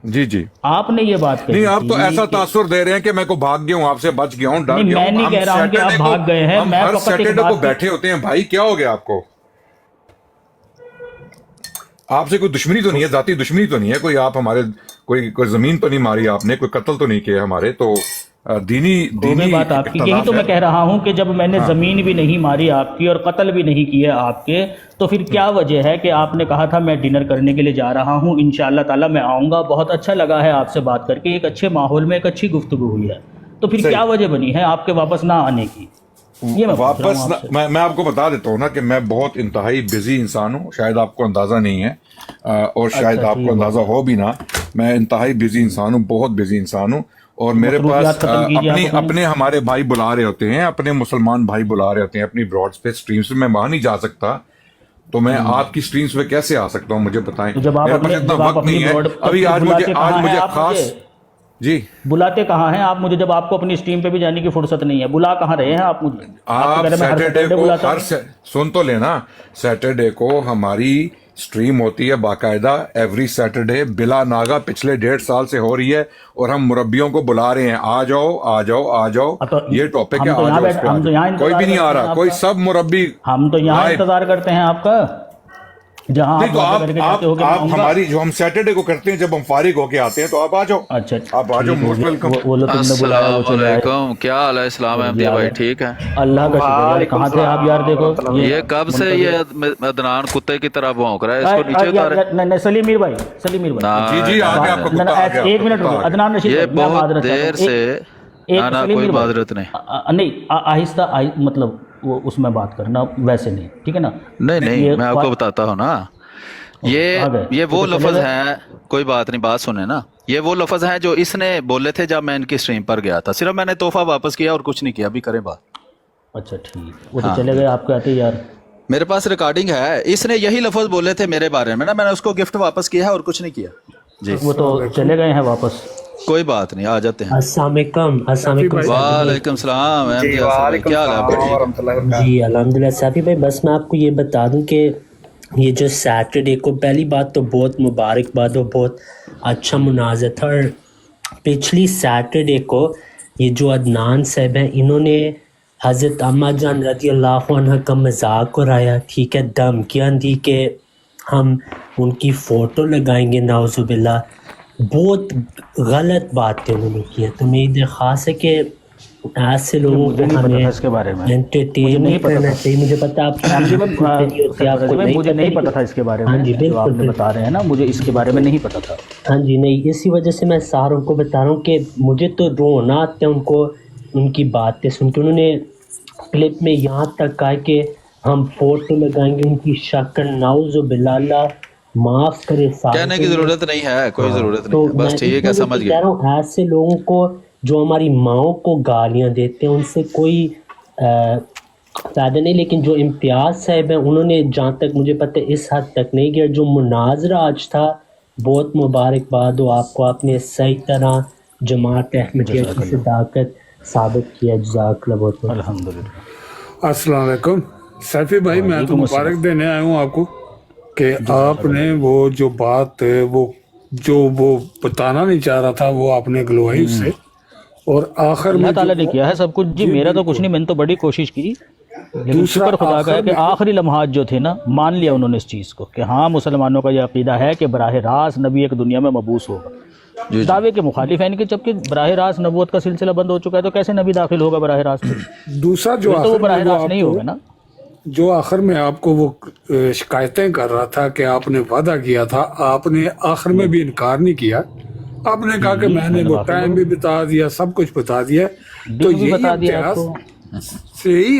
جی جی آپ نے یہ بات کہی نہیں، آپ تو تھی ایسا کہ- تاثر دے رہے ہیں کہ میں کو بھاگ گیا ہوں، آپ سے بچ گیا ہوں، ڈر نہیں، گیا میں ہوں. نہیں ہم کہہ رہا ہوں کہ آپ سیٹرڈے کو- بھاگ گئے ہیں، ہم میں ہر فقط ایک سیٹرڈے بات کو بیٹھے ہوتے ہیں. بھائی کیا ہو گیا آپ کو؟ آپ سے کوئی دشمنی تو نہیں ہے، ذاتی دشمنی تو نہیں ہے کوئی، آپ ہمارے کوئی زمین تو نہیں ماری آپ نے، کوئی قتل تو نہیں کیا ہمارے، تو دینی ہوگی بات آپ کی. یہی تو میں کہہ رہا ہوں کہ جب میں نے زمین بھی نہیں ماری آپ کی اور قتل بھی نہیں کیے آپ کے، تو پھر کیا وجہ ہے کہ آپ نے کہا تھا میں ڈنر کرنے کے لیے جا رہا ہوں، انشاءاللہ تعالیٰ میں آؤں گا، بہت اچھا لگا ہے آپ سے بات کر کے، ایک اچھے ماحول میں ایک اچھی گفتگو ہوئی ہے، تو پھر کیا وجہ بنی ہے آپ کے واپس نہ آنے کی؟ یہ میں پوچھ رہا واپس ہوں آپ سے. میں آپ کو بتا دیتا ہوں نا کہ میں بہت انتہائی بزی انسان ہوں، شاید آپ کو اندازہ نہیں ہے، اور شاید آپ کو اندازہ ہو بھی نہ. میں انتہائی بزی انسان ہوں، بہت بزی انسان ہوں، اور میرے پاس مصروفیات ختم کیجیے آپ اپنے ہمارے بھائی بلا رہے ہوتے ہیں، اپنے مسلمان بھائی بلا رہے ہوتے ہیں اپنی براڈ پہ سٹریمز پہ، میں وہاں نہیں جا سکتا، تو میں آپ کی سٹریمز پہ کیسے آ سکتا ہوں؟ مجھے بتائیں. تو جب آپ میرے پاس اتنا وقت نہیں ہے ابھی. آج مجھے خاص جی بلاتے کہاں ہیں آپ مجھے، جب آپ کو اپنی اسٹریم پہ بھی جانے کی فرصت نہیں ہے؟ بلا کہاں رہے ہیں آپ مجھے؟ آپ سیٹرڈے کو سن تو لینا، سیٹرڈے کو ہماری سٹریم ہوتی ہے باقاعدہ، ایوری سیٹرڈے بلا ناگا، پچھلے 1.5 سال سے ہو رہی ہے، اور ہم مربیوں کو بلا رہے ہیں آ جاؤ آ جاؤ آ جاؤ، یہ ٹاپک ہے، آ جاؤ اس پہ آ جاؤ. کوئی بھی نہیں آ رہا، کوئی سب مربی. ہم تو یہاں انتظار کرتے ہیں آپ کا، جہاں نہیں تو آپ ہماری جو ہم سیٹرڈے کو کرتے ہیں جب ہم فارغ ہو کے آتے ہیں تو آپ آ جاؤ. اچھا آپ آ جاؤ، موسٹ ویلکم. وہ لو تم نے بلایا وہ السلام چلے آئے. علیکم، کیا حال ہے؟ اسلام احمدیہ بھائی ٹھیک ہے؟ اللہ کا شکر یار، کہاں تھے آپ یار؟ دیکھو یہ کب سے یہ عدنان کتے کی طرح بھونک رہا ہے، اس کو نیچے اتارے. سلیم میر بھائی، سلیم میر بھائی، جی جی آ گیا آپ کا کتا آ گیا. ایک منٹ رکو عدنان رشید یہ بھائی، میں بہت معذرت دیر چاہتا سے ہوں. نا کوئی معذرت نہیں، نہیں آہستہ مطلب وہ اس میں بات کرنا ویسے نہیں، ٹھیک ہے نا؟ نہیں میں آپ کو بتاتا ہوں نا، یہ وہ لفظ ہیں، کوئی بات نہیں، بات سنیں نا، یہ وہ لفظ ہیں جو اس نے بولے تھے جب میں ان کی سٹریم پر گیا تھا، صرف میں نے تحفہ واپس کیا اور کچھ نہیں کیا. ابھی کریں بات. اچھا ٹھیک، وہ تو چلے گئے آپ کہتے یار. میرے پاس ریکارڈنگ ہے، اس نے یہی لفظ بولے تھے میرے بارے میں نا، میں نے اس کو گفٹ واپس کیا ہے اور کچھ نہیں کیا. جی وہ تو چلے گئے ہیں واپس. کوئی بات نہیں، آ جاتے ہیں. السلام علیکم. وعلیکم السلام. کیا حال ہے؟ جی الحمدللہ. صافی بھائی بس میں آپ کو یہ بتا دوں کہ یہ جو سیٹرڈے کو، پہلی بات تو بہت مبارکباد ہو، بہت اچھا مناظر تھا. اور پچھلی سیٹرڈے کو یہ جو عدنان صاحب ہیں، انہوں نے حضرت اماں جان رضی اللہ عنہ کا مذاق اڑایا، ٹھیک ہے، دھمکیاں دی کہ ہم ان کی فوٹو لگائیں گے، نعوذ باللہ. بہت غلط باتیں انہوں نے کی ہے. تو میری درخواست ہے کہ ایسے لوگوں کو ہمیں اس کے بارے میں انٹرٹین نہیں کرنا چاہیے. مجھے پتا آپ مجھے نہیں پتا تھا اس کے بارے میں. ہاں جی جو آپ نے بالکل بتا رہے ہیں نا، مجھے اس کے بارے میں نہیں پتا تھا. ہاں جی نہیں، اسی وجہ سے میں ساروں کو بتا رہا ہوں کہ مجھے تو رونا آتا ہے ان کو، ان کی باتیں سن کے. انہوں نے کلپ میں یہاں تک کہا کہ ہم فوٹو لگائیں گے ان کی شکل، نعوذ باللہ، اللہ معاف کرے. کہنے کی ضرورت نہیں ہے، کوئی ضرورت تو نہیں ہے، بس ٹھیک ہے، سمجھ کہہ گیا. رہا ہوں ایسے لوگوں کو جو ہماری ماؤں کو گالیاں دیتے ہیں ان سے کوئی فائدہ نہیں. لیکن جو امتیاز صاحب ہیں انہوں نے جہاں تک مجھے پتہ اس حد تک نہیں کیا. جو مناظرہ آج تھا بہت مبارکباد ہو آپ کو، آپ نے صحیح طرح جماعت احمدیہ کی صداقت ثابت کیا. جزاک اللہ بہت بہت. الحمدللہ. السلام علیکم سیفی بھائی، میں تو مبارک دینے آیا ہوں آپ کو کہ آپ نے وہ جو بات وہ بتانا نہیں چاہ رہا تھا وہ آپ نے گلوائی اس سے، اور آخر میں اللہ تعالیٰ نے کیا ہے سب کچھ. جی میرا تو کچھ نہیں، میں نے تو بڑی کوشش کی، لیکن شکر خدا کا ہے کہ آخری لمحات جو تھے نا، مان لیا انہوں نے اس چیز کو کہ ہاں مسلمانوں کا یہ عقیدہ ہے کہ براہ راست نبی ایک دنیا میں مبعوث ہوگا. دعوے کے مخالف ہیں ان کے، جبکہ براہ راست نبوت کا سلسلہ بند ہو چکا ہے، تو کیسے نبی داخل ہوگا براہ راست؟ دوسرا تو وہ براہ راست نہیں ہوگا نا. جو آخر میں آپ کو وہ شکایتیں کر رہا تھا کہ آپ نے وعدہ کیا تھا، آپ نے آخر میں بھی انکار نہیں کیا. آپ نے کہا کہ میں نے وہ ٹائم بھی بتا دیا، سب کچھ بتا دیا. تو یہی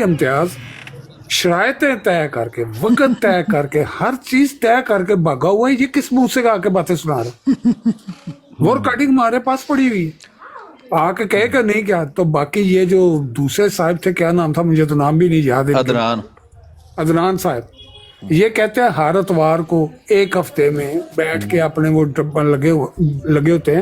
امتیاز شرائطیں طے کر کے، وقت طے کر کے، ہر چیز طے کر کے بھاگا ہوا ہے. یہ کس منہ سے آ کے باتیں سنا رہا؟ وہ ریکارڈنگ ہمارے پاس پڑی ہوئی ہے. آ کے کہے کہ نہیں کیا. تو باقی یہ جو دوسرے صاحب تھے، کیا نام تھا مجھے تو نام بھی نہیں یاد ہے، عدنان صاحب، یہ کہتے ہیں ہر اتوار کو ایک ہفتے میں بیٹھ کے اپنے وہ ڈبہ لگے ہوتے ہیں.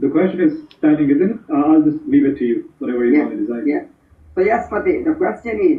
The question is standing, isn't it? I'll just leave it to you, whatever you want to decide. Yeah. So yes, Fateh, the question is,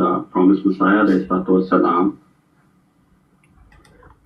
the promised Messiah, alayhi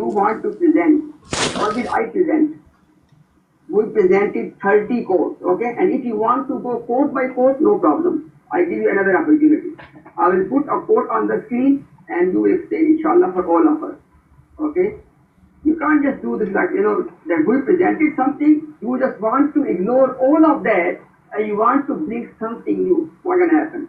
you want to present, what did I present? We presented 30 quotes, okay? And if you want to go quote by quote, no problem. I give you another opportunity. I will put a quote on the screen and you will explain, inshallah, for all of us, okay? You can't just do this like, that we presented something, you just want to ignore all of that and you want to bring something new. What's going to happen?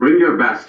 Bring your best.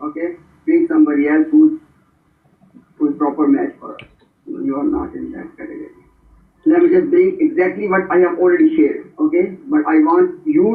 Okay, bring somebody else who's proper match for us. You are not in that category. Let me just bring exactly what I have already shared. Okay, but I want you